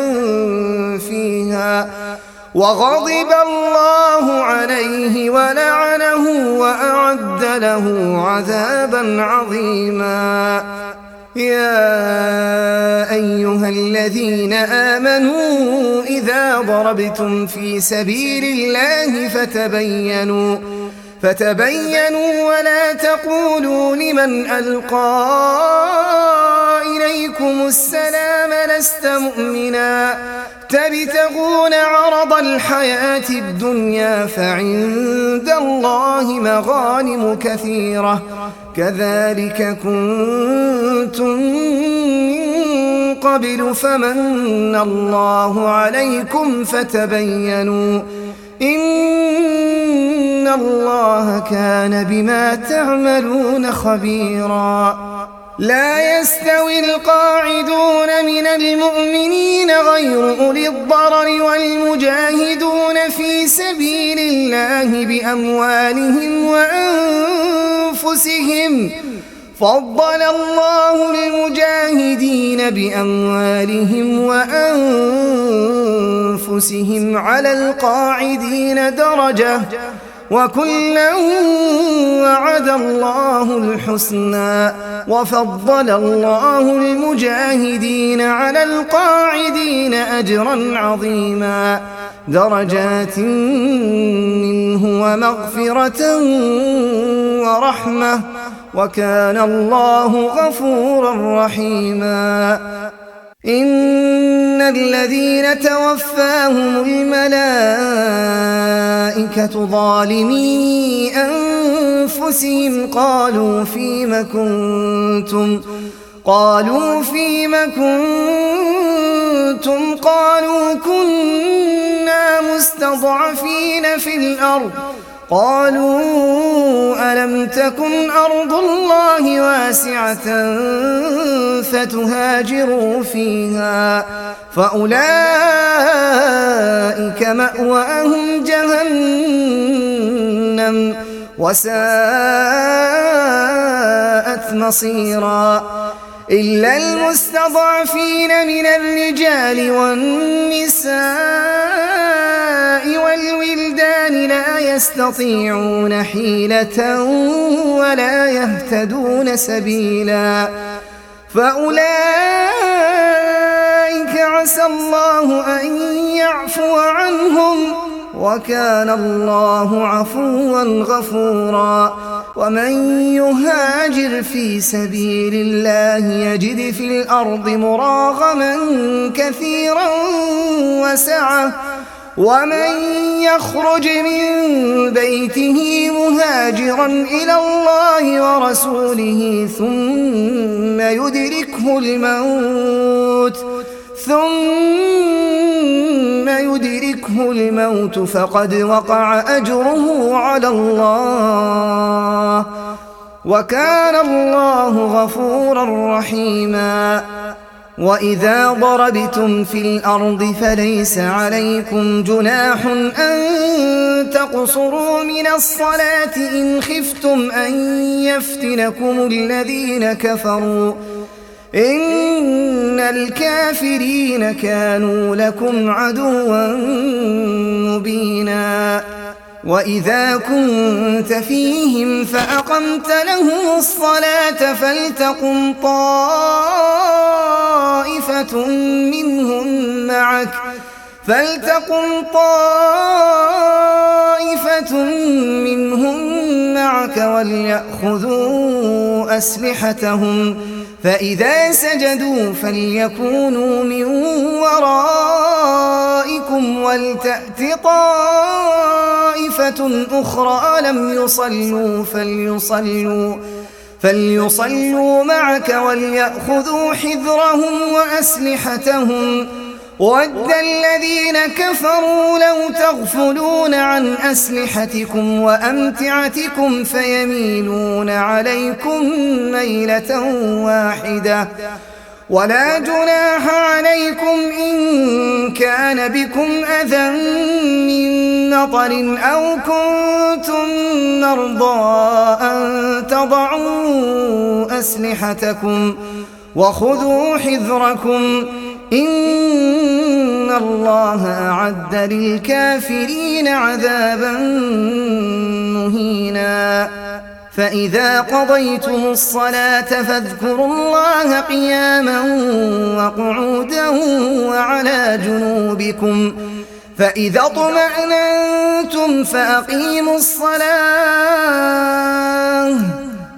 فيها وغضب الله عليه ولعنه وأعد له عذابا عظيما. يا أيها الذين آمنوا إذا ضربتم في سبيل الله فتبينوا ولا تقولوا لمن ألقى إليكم السلام لست مؤمنا تبتغون عرض الحياة الدنيا فعند الله مغانم كثيرة كذلك كنتم من قبل فمن الله عليكم فتبينوا إن الله كان بما تعملون خبيرا. لا يستوي القاعدون من المؤمنين غير أولي الضرر والمجاهدون في سبيل الله بأموالهم وأنفسهم فضل الله المجاهدين بأموالهم وأنفسهم على القاعدين درجة وكلا وعد الله الحسنى وفضل الله المجاهدين على القاعدين أجرا عظيما درجات منه ومغفرة ورحمة وكان الله غفورا رحيما. إن الذين توفاهم الملائكة ظالمي أنفسهم قالوا فيم كنتم قالوا كنا مستضعفين في الأرض قالوا ألم تكن أرض الله واسعة فتهاجروا فيها فأولئك مأواهم جهنم وساءت مصيرا إلا المستضعفين من الرجال والنساء والولدان لا يستطيعون حيلة ولا يهتدون سبيلا فأولئك عسى الله أن يعفو عنهم وكان الله عفوا غفورا. ومن يهاجر في سبيل الله يجد في الأرض مراغما كثيرا وسعة ومن يخرج من بيته مهاجرا إلى الله ورسوله ثم يدركه الموت فقد وقع أجره على الله وكان الله غفورا رحيما. وإذا ضربتم في الأرض فليس عليكم جناح أن تقصروا من الصلاة إن خفتم أن يفتنكم الذين كفروا إن الكافرين كانوا لكم عدوا مبينا وإذا كنت فيهم فأقمت لهم الصلاة فلتقم طائفة منهم معك وليأخذوا أسلحتهم فإذا سجدوا فليكونوا من ورائكم ولتأت طائفة أخرى لم يصلوا فليصلوا معك وليأخذوا حذرهم وأسلحتهم ود الذين كفروا لو تغفلون عن أسلحتكم وأمتعتكم فيميلون عليكم ميلة واحدة ولا جناح عليكم إن كان بكم أذى من مطر أو كنتم مرضى أن تضعوا أسلحتكم وخذوا حذركم إن الله أعد للكافرين عذابا مهينا فإذا قضيتم الصلاة فاذكروا الله قياما وقعودا وعلى جنوبكم فإذا اطمأننتم فأقيموا الصلاة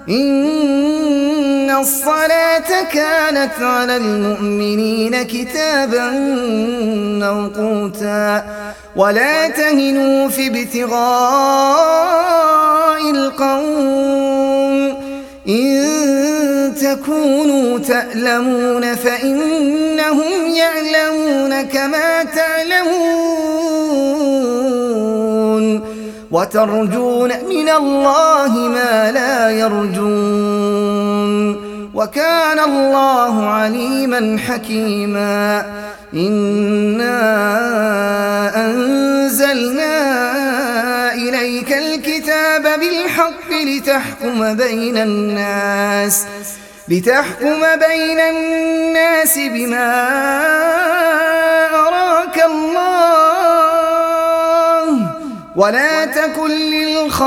إن الصلاة كانت على المؤمنين كتابا موقوتا ولا تهنوا في ابتغاء القوم إن تكونوا تألمون فإنهم يعلمون كما تعلمون وترجون من الله ما لا يرجون وكان الله عليما حكيما إنا أنزلنا إليك الكتاب بالحق لتحكم بين الناس بما أراك الله ولا تكن للخائنين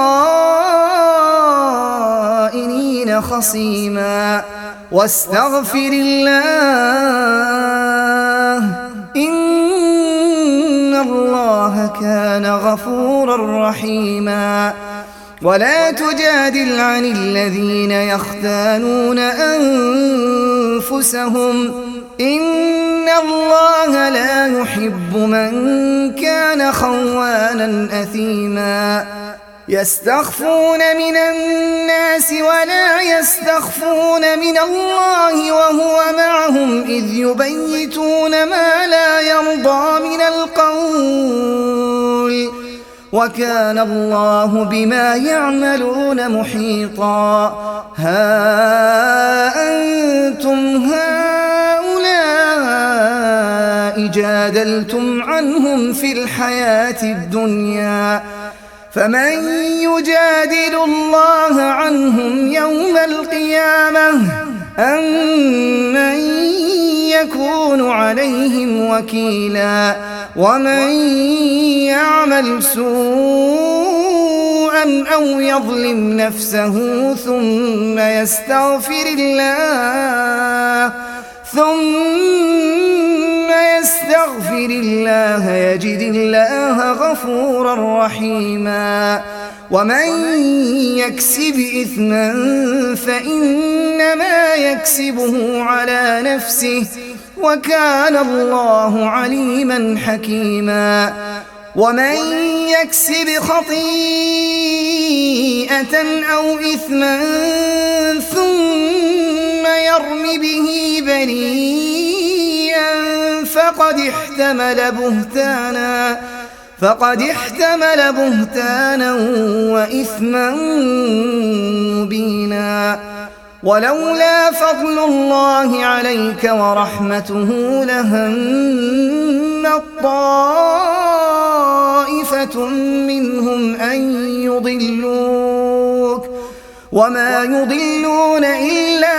خصيما واستغفر الله إن الله كان غفورا رحيما ولا تجادل عن الذين يختانون أنفسهم إن الله لا يحب من كان خوانا أثيما يستخفون من الناس ولا يستخفون من الله وهو معهم إذ يبيتون ما لا يرضى من القول وكان الله بما يعملون محيطا ها أنتم هؤلاء جادلتم عنهم في الحياة الدنيا فمن يجادل الله عنهم يوم القيامة أم من يكون عليهم وكيلا ومن يعمل سوءا أو يظلم نفسه ثم يستغفر الله يجد الله غفورا رحيما ومن يكسب إثما فإنما يكسبه على نفسه وكان الله عليما حكيما ومن يكسب خطيئة أو إثما ثم يرم به بريئا فقد احتمل بهتانا وإثما مبينا ولولا فضل الله عليك ورحمته لهمت طائفة منهم أن يضلوك وما يضلون إلا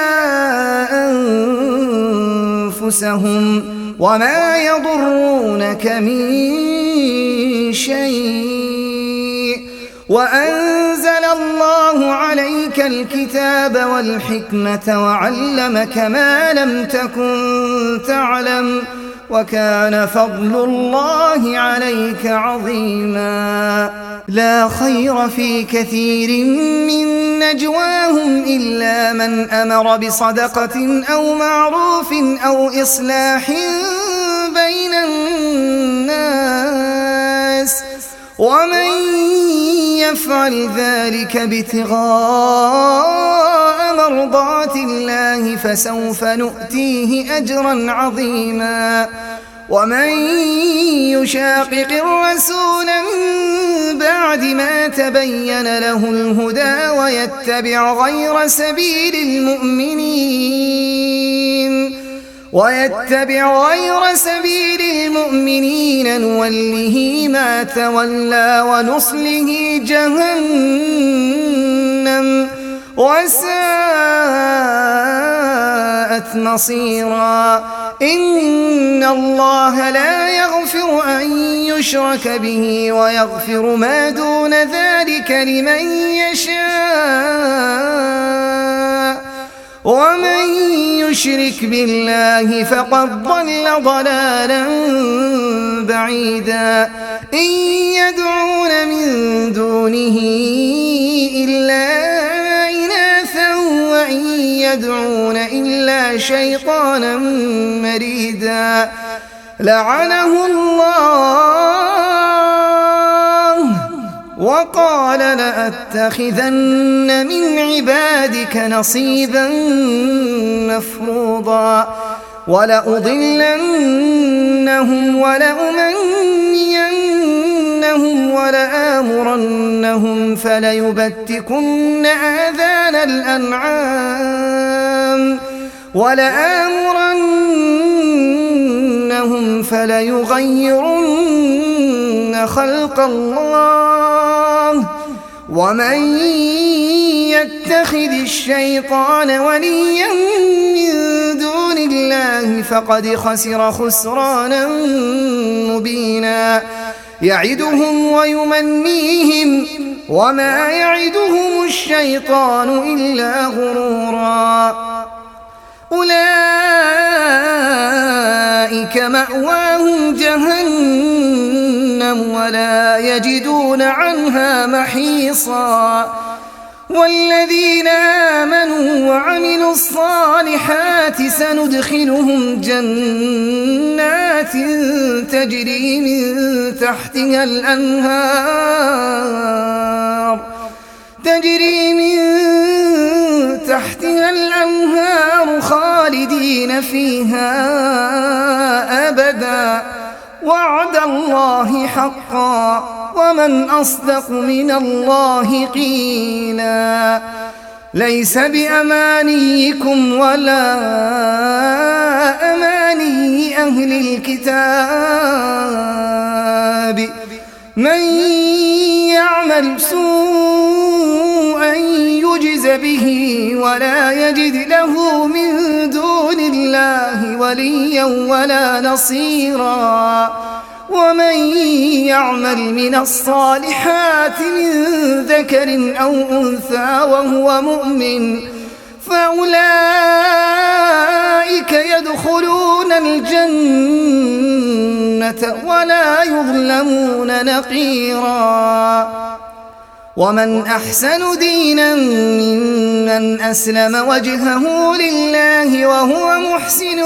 أنفسهم وما يضرونك من شيء. وأنزل الله عليك الكتاب والحكمة وعلمك ما لم تكن تعلم وكان فضل الله عليك عظيما. لا خير في كثير من نجواهم إلا من أمر بصدقة أو معروف أو إصلاح بين الناس ومن يفعل ذلك ابتغاء مرضات الله فسوف نؤتيه أجرا عظيما. ومن يشاقق الرسول من بعد ما تبين له الهدى ويتبع غير سبيل المؤمنين نوله ما تولى ونصله جهنم وساءت مصيرا. إن الله لا يغفر أن يشرك به ويغفر ما دون ذلك لمن يشاء ومن يشرك بالله فقد ضل ضلالا بعيدا. إن يدعون من دونه إلا إناثا وإن يدعون إلا شيطانا مريدا. لعنه الله وقال لأتخذن من عبادك نصيبا مفروضا. ولأضلنهم ولأمنينهم ولآمرنهم فليبتكن آذان الأنعام ولآمرنهم فليغيرن خلق الله. ومن يتخذ الشيطان وليا من دون الله فقد خسر خسرانا مبينا. يعدهم ويمنيهم وما يعدهم الشيطان إلا غرورا. أولئك مأواهم جهنم ولا يجدون عنها محيصا. والذين آمنوا وعملوا الصالحات سندخلهم جنات تجري من تحتها الأنهار خالدين فيها أبدا. وعد الله حقا ومن أصدق من الله قيلا. ليس بأمانيكم ولا أماني أهل الكتاب. من يعمل سوءا يجز به ولا يجد له من دون الله وليا ولا نصيرا. ومن يعمل من الصالحات من ذكر أو أنثى وهو مؤمن فأولئك يدخلون الجنة ولا يظلمون نقيرا. ومن أحسن دينا ممن أسلم وجهه لله وهو محسن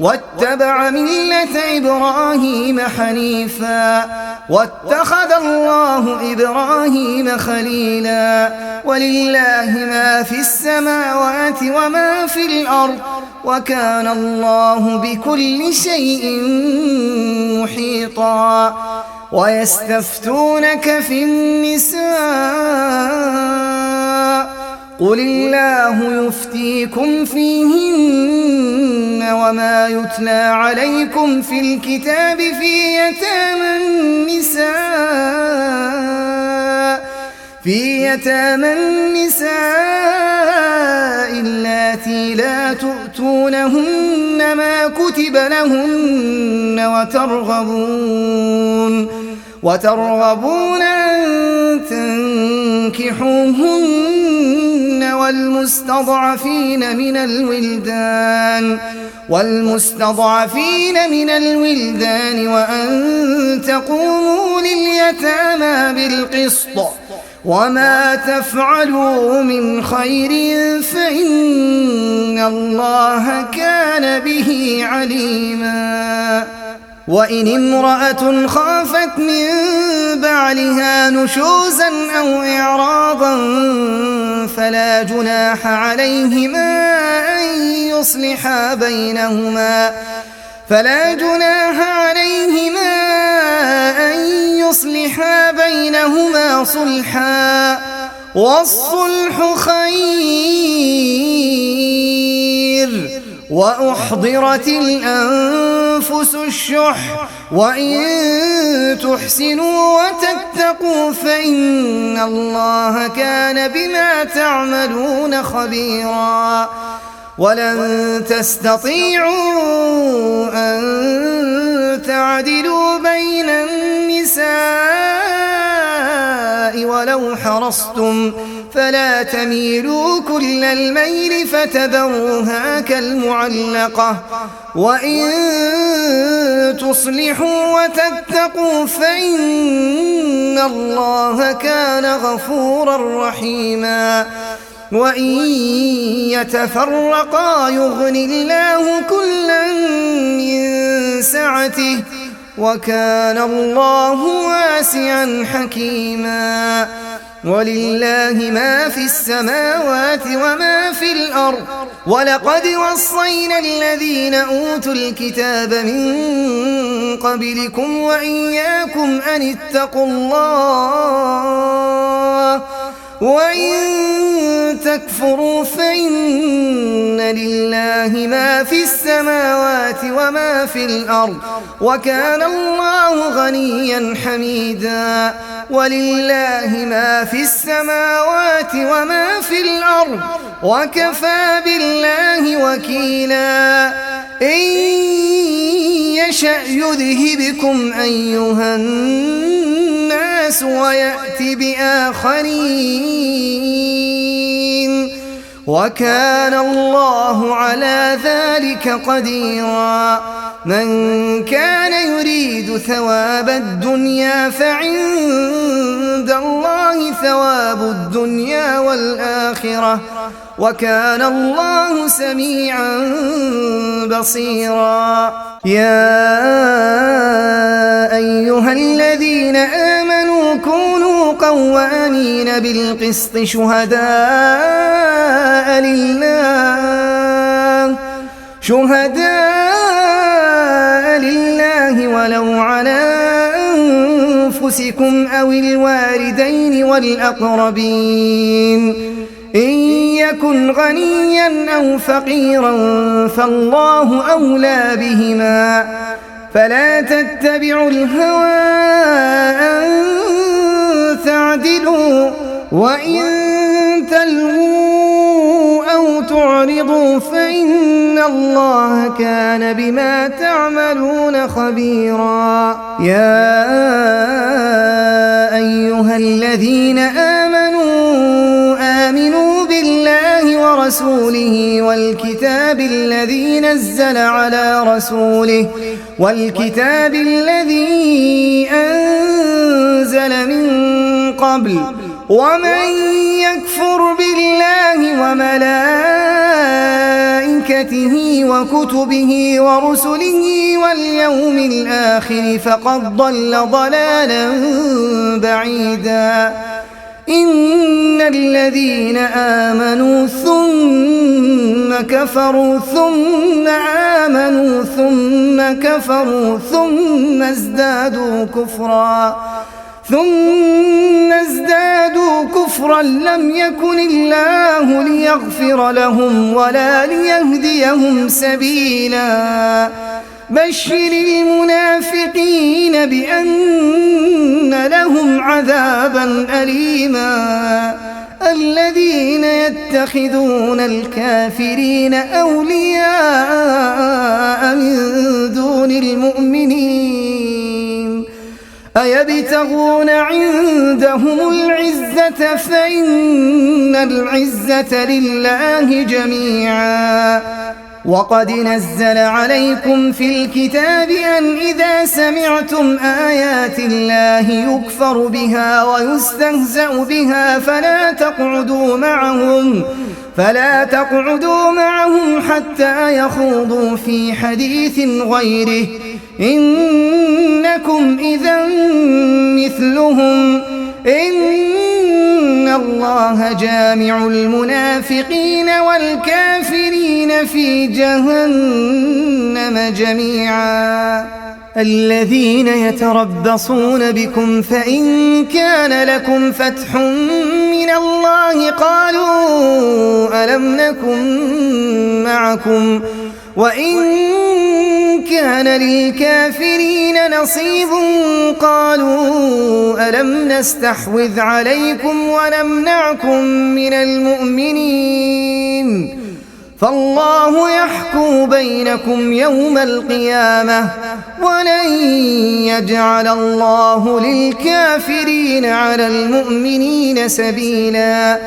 واتبع ملة إبراهيم حنيفا واتخذ الله إبراهيم خليلا. ولله ما في السماوات وما في الأرض وكان الله بكل شيء محيطا. ويستفتونك في النساء قل الله يفتيكم فيهن وما يتلى عليكم في الكتاب في يتامى النساء اللاتي لا تؤتونهن ما كتب لهن وترغبون أن تنكحوهن والمستضعفين من الولدان وأن تقوموا لليتامى بالقسط وما تفعلوا من خير فإن الله كان به عليما. وإن امرأة خافت من بعلها نشوزا أو إعراضا فلا جناح عليهما أن يصلحا بينهما صلحا والصلح خير. وأحضرت الأنفس الشح وإن تحسنوا وتتقوا فإن الله كان بما تعملون خبيرا. ولن تستطيعوا أن تعدلوا بين النساء ولو حرصتم فلا تميلوا كل الميل فتذروها كالمعلقة. وإن تصلحوا وتتقوا فإن الله كان غفورا رحيما. وإن يتفرقا يغن الله كلا من سعته وكان الله واسعا حكيما. ولله ما في السماوات وما في الأرض ولقد وصينا الذين أوتوا الكتاب من قبلكم وإياكم أن اتقوا الله وإن تكفروا فإن لله ما في السماوات وما في الأرض وكان الله غنيا حميدا. ولله ما في السماوات وما في الأرض وكفى بالله وكيلا. إن يشأ يذهبكم أيها الناس ويأتي بآخرين وكان الله على ذلك قديرا. من كان يريد ثواب الدنيا فعند الله ثواب الدنيا والآخرة وكان الله سميعا بصيرا. يا أيها الذين آمنوا كونوا قوامين بالقسط شهداء لله ولو على أنفسكم أو الوالدين والأقربين إن يكن غنيا أو فقيرا فالله أولى بهما فلا تتبعوا الهوى أن تعدلوا وإن تلووا أو تعرضوا فإن الله كان بما تعملون خبيرا. يا أيها الذين آمنوا بالله ورسوله والكتاب الذي نزل على رسوله والكتاب الذي أنزل من قبل ومن يكفر بالله وملائكته وكتبه ورسله واليوم الآخر فقد ضل ضلالا بعيدا. إن الذين آمنوا ثم كفروا ثم آمنوا ثم كفروا ثم ازدادوا كفرا لم يكن الله ليغفر لهم ولا ليهديهم سبيلا. بشر المنافقين بأن لهم عذابا أليما. الذين يتخذون الكافرين أولياء من دون المؤمنين أيبتغون عندهم العزة فإن العزة لله جميعا وقد نزل عليكم في الكتاب أن إذا سمعتم آيات الله يكفر بها ويستهزأ بها فلا تقعدوا معهم حتى يخوضوا في حديث غيره إنكم إذا مثلهم إن الله جامع المنافقين والكافرين في جهنم جميعا الذين يتربصون بكم فإن كان لكم فتح من الله قالوا ألم نكن معكم وإن كان للكافرين نصيب قالوا ألم نستحوذ عليكم ونمنعكم من المؤمنين فالله يحكم بينكم يوم القيامة ولن يجعل الله للكافرين على المؤمنين سبيلا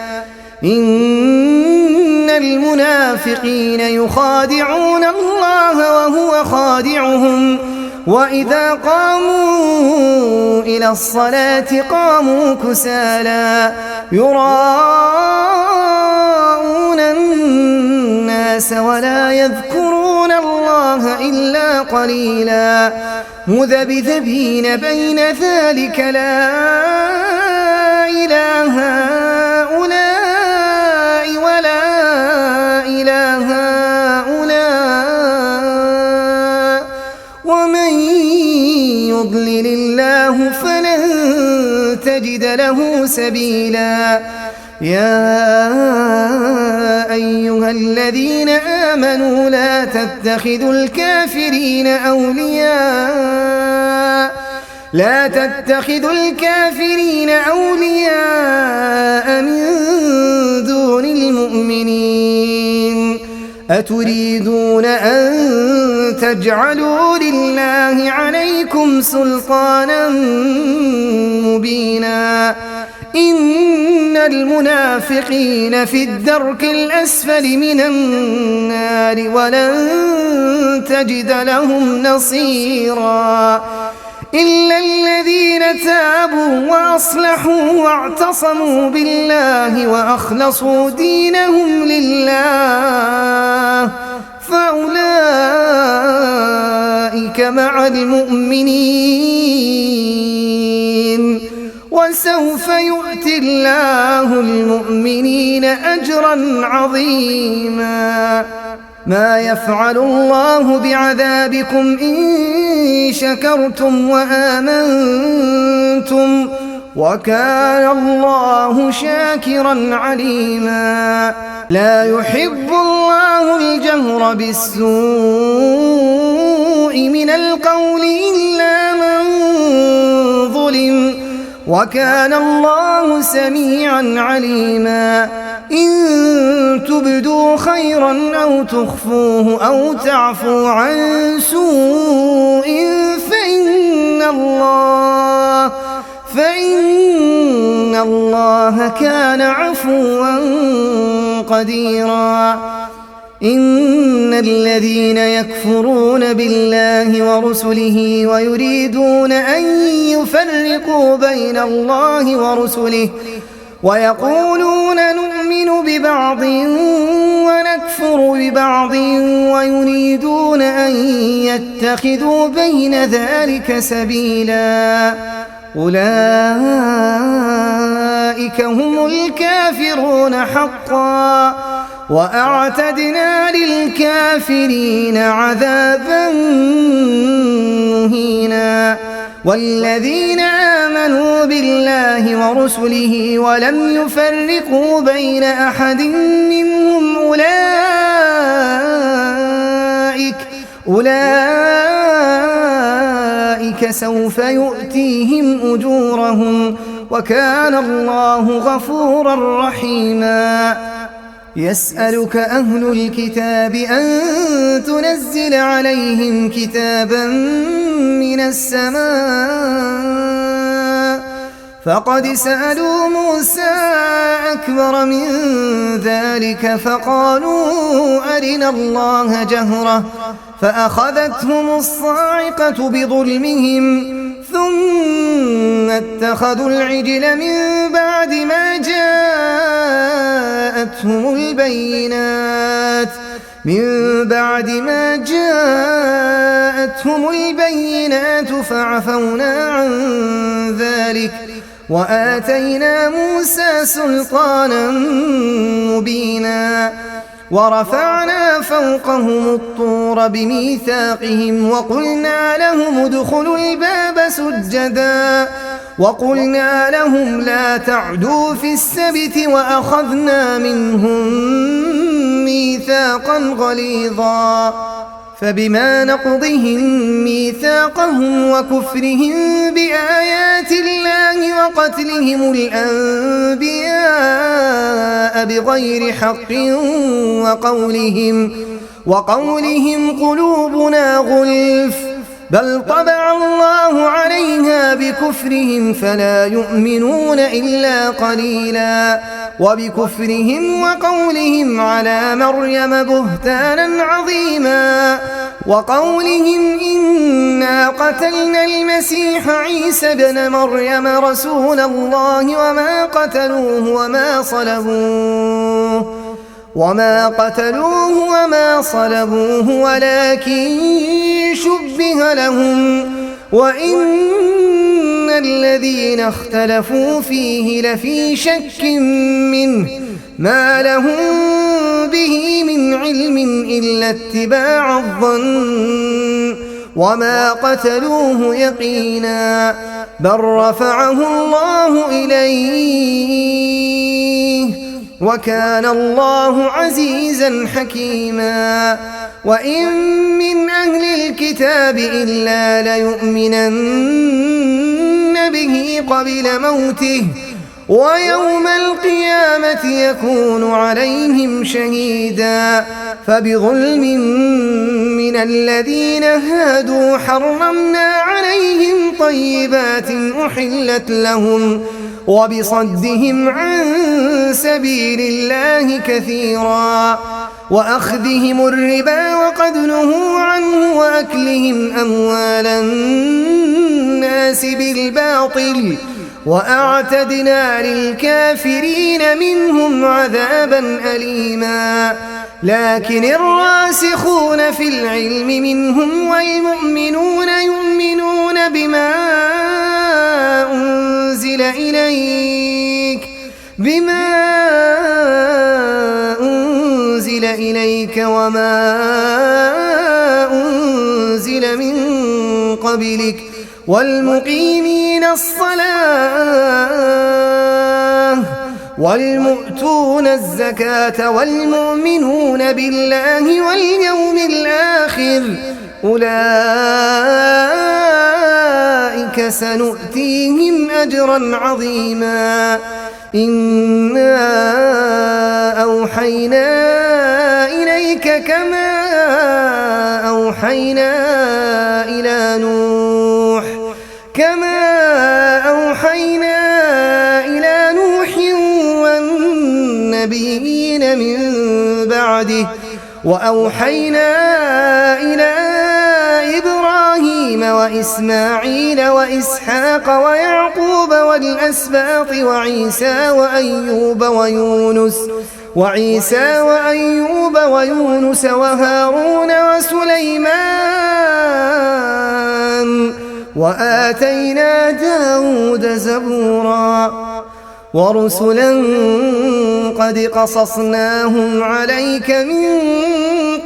إن المنافقين يخادعون الله وهو خادعهم وإذا قاموا إلى الصلاة قاموا كسالى يراءون الناس ولا يذكرون الله إلا قليلا مذبذبين بين ذلك لا إله هؤلاء ولا إله هؤلاء ومن يضلل الله فلن تجد له سبيلا يا أيها الذين آمنوا لا تتخذوا الكافرين أولياء من دون المؤمنين أتريدون أن تجعلوا لله عليكم سلطانا مبينا إن المنافقين في الدرك الأسفل من النار ولن تجد لهم نصيرا إلا الذين تابوا وأصلحوا واعتصموا بالله وأخلصوا دينهم لله فأولئك مع المؤمنين وسوف يؤتي الله المؤمنين أجرا عظيما ما يفعل الله بعذابكم إن شكرتم وآمنتم وكان الله شاكرا عليما لا يحب الله الجهر بالسوء من القول إلا من ظلم وكان الله سميعا عليما إن تبدوا خيرا أو تخفوه أو تعفوا عن سوء فإن الله كان عفوا قديرا إن الذين يكفرون بالله ورسله ويريدون أن يفرقوا بين الله ورسله ويقولون نؤمن ببعض ونكفر ببعض ويريدون أن يتخذوا بين ذلك سبيلا أولئك هم الكافرون حقا وأعتدنا للكافرين عذابا مهينا والذين آمنوا بالله ورسله ولم يفرقوا بين أحد منهم أولئك سوف يؤتيهم أجورهم وكان الله غفورا رحيما. يسألك أهل الكتاب أن تنزل عليهم كتابا من السماء فقد سألوا موسى أكبر من ذلك فقالوا أرنا الله جهرة فأخذتهم الصاعقة بظلمهم ثم اتخذوا العجل من بعد ما جاءتهم البينات فعفونا عن ذلك وآتينا موسى سلطانا مبينا. ورفعنا فوقهم الطور بميثاقهم وقلنا لهم ادخلوا الباب سجدا وقلنا لهم لا تعدوا في السبت وأخذنا منهم ميثاقا غليظا. فبما نقضهم ميثاقهم وكفرهم بآيات الله وقتلهم الأنبياء بغير حق وقولهم قلوبنا غلف بل طبع الله عليها بكفرهم فلا يؤمنون إلا قليلا. وبكفرهم وقولهم على مريم بهتانا عظيما وقولهم إنا قتلنا المسيح عيسى ابن مريم رسول الله وما قتلوه وما صلبوه ولكن شبه لهم وإن الذين اختلفوا فيه لفي شك منه ما لهم به من علم إلا اتباع الظن وما قتلوه يقينا بل رفعه الله إليه وكان الله عزيزا حكيما. وإن من أهل الكتاب إلا ليؤمنن به قبل موته ويوم القيامة يكون عليهم شهيدا. فبظلم من الذين هادوا حرمنا عليهم طيبات أحلت لهم وبصدهم عن سبيل الله كثيرا وأخذهم الربا وقد نهوا عنه وأكلهم أموال الناس بالباطل وأعتدنا للكافرين منهم عذابا أليما. لكن الراسخون في العلم منهم والمؤمنون يؤمنون بما أنزل إليك وما أنزل من قبلك والمقيمين الصلاة والمؤتون الزكاة والمؤمنون بالله واليوم الآخر أولئك سنؤتيهم أجرا عظيما. إنا أوحينا إليك كما أوحينا إلى نوح والنبيين من بعده وأوحينا إلى إبراهيم وإسماعيل وإسحاق ويعقوب والأسباط وعيسى وأيوب ويونس وهارون وسليمان وآتينا داود زبورا. ورسلا قد قصصناهم عليك من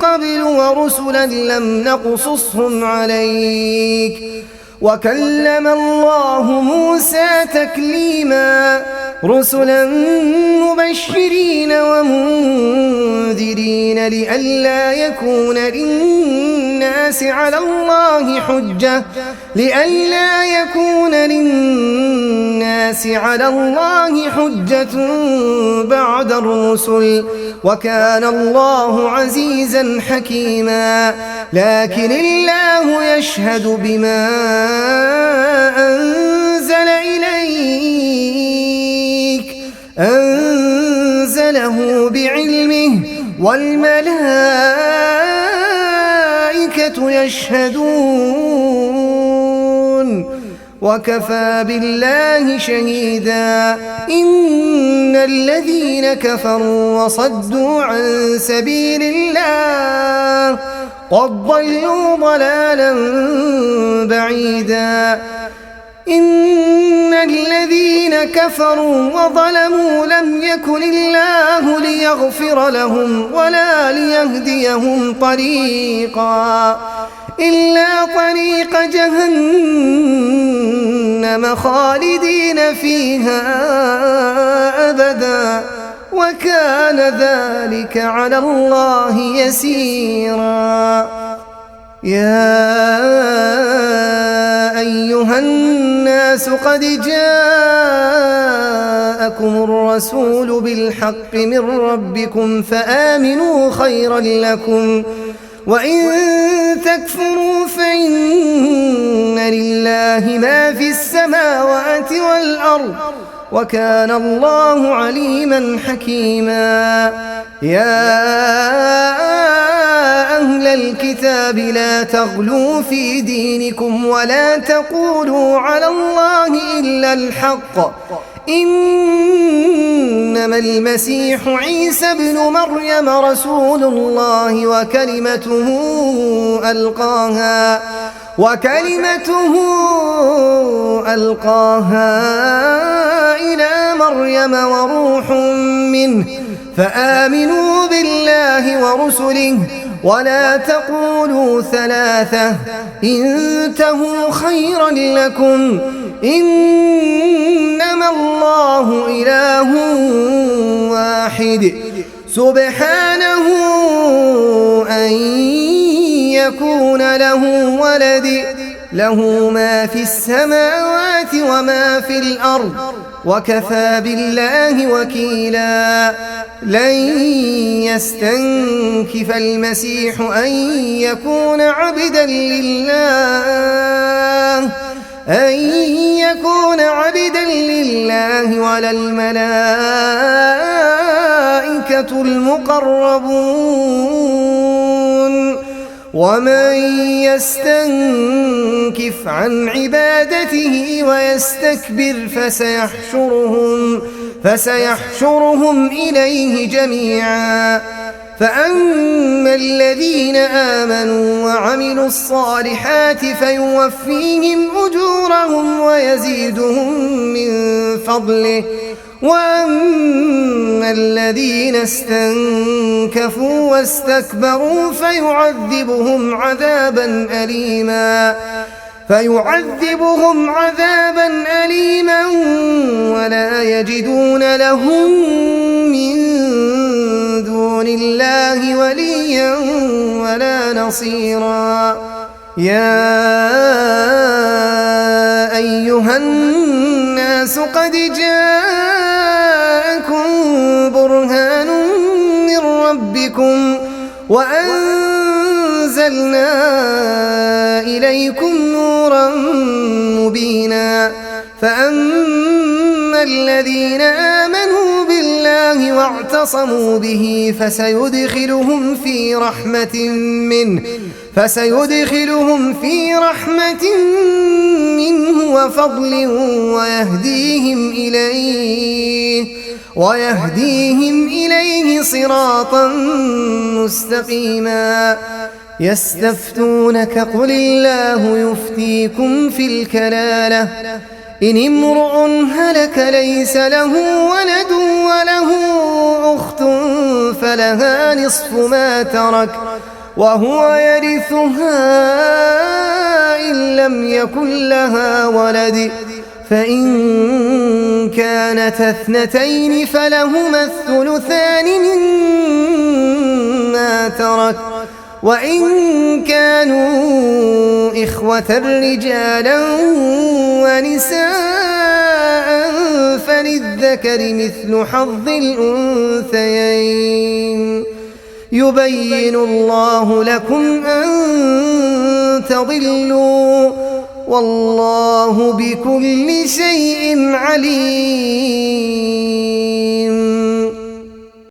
قبل ورسلا لم نقصصهم عليك وكلم الله موسى تكليما. رسلا مبشرين ومنذرين لئلا يكون للناس للناس على الله حجة على الله حجة بعد الرسل، وكان الله عزيزا حكيما. لكن الله يشهد بما أنزل إليك أنزله بعلمه، والملائكة يشهدون، وكفى بالله شهيدا. إن الذين كفروا وصدوا عن سبيل الله قد ضلوا ضلالا بعيدا. إن الذين كفروا وظلموا لم يكن الله ليغفر لهم ولا ليهديهم طريقا إلا طريق جهنم خالدين فيها أبدا، وكان ذلك على الله يسيرا. يا أيها الناس قد جاءكم الرسول بالحق من ربكم فآمنوا خيرا لكم، وإن تكفروا فإن لله ما في السماوات والأرض، وكان الله عليما حكيما. يا أهل الكتاب لا تغلوا في دينكم ولا تقولوا على الله إلا الحق، إنما المسيح عيسى ابن مريم رسول الله وكلمته ألقاها إلى مريم وروح منه، فآمنوا بالله ورسله ولا تقولوا ثلاثة، انتهوا خيرا لكم، إنما الله إله واحد سبحانه أن يكون له ولد، له ما في السماوات وما في الأرض، وكفى بالله وكيلا. لن يستنكف المسيح أن يكون عبدا لله ولا الملائكة المقربون، ومن يستنكف عن عبادته ويستكبر فسيحشرهم إليه جميعا. فأما الذين آمنوا وعملوا الصالحات فيوفيهم أجورهم ويزيدهم من فضله، وأما الذين استنكفوا واستكبروا فيعذبهم عذابا أليما ولا يجدون لهم من دون الله وليا ولا نصيرا. يا أيها الناس قد جاءكم برهان من ربكم وأنزلنا إليكم نورا مبينا. فأما الذين آمنوا بالله واعتصموا به فسيدخلهم في رحمة منه وفضل ويهديهم إليه صراطا مستقيما. يستفتونك قل الله يفتيكم في الكلالة، إن امرؤ هلك ليس له ولد وله أخت فلها نصف ما ترك وهو يرثها إن لم يكن لها ولد، فإن كانت اثنتين فلهما الثلثان مما ترك، وإن كانوا إخوة رجالا ونساء فللذكر مثل حظ الأنثيين يبين الله لكم أن تضلوا والله بكل شيء عليم.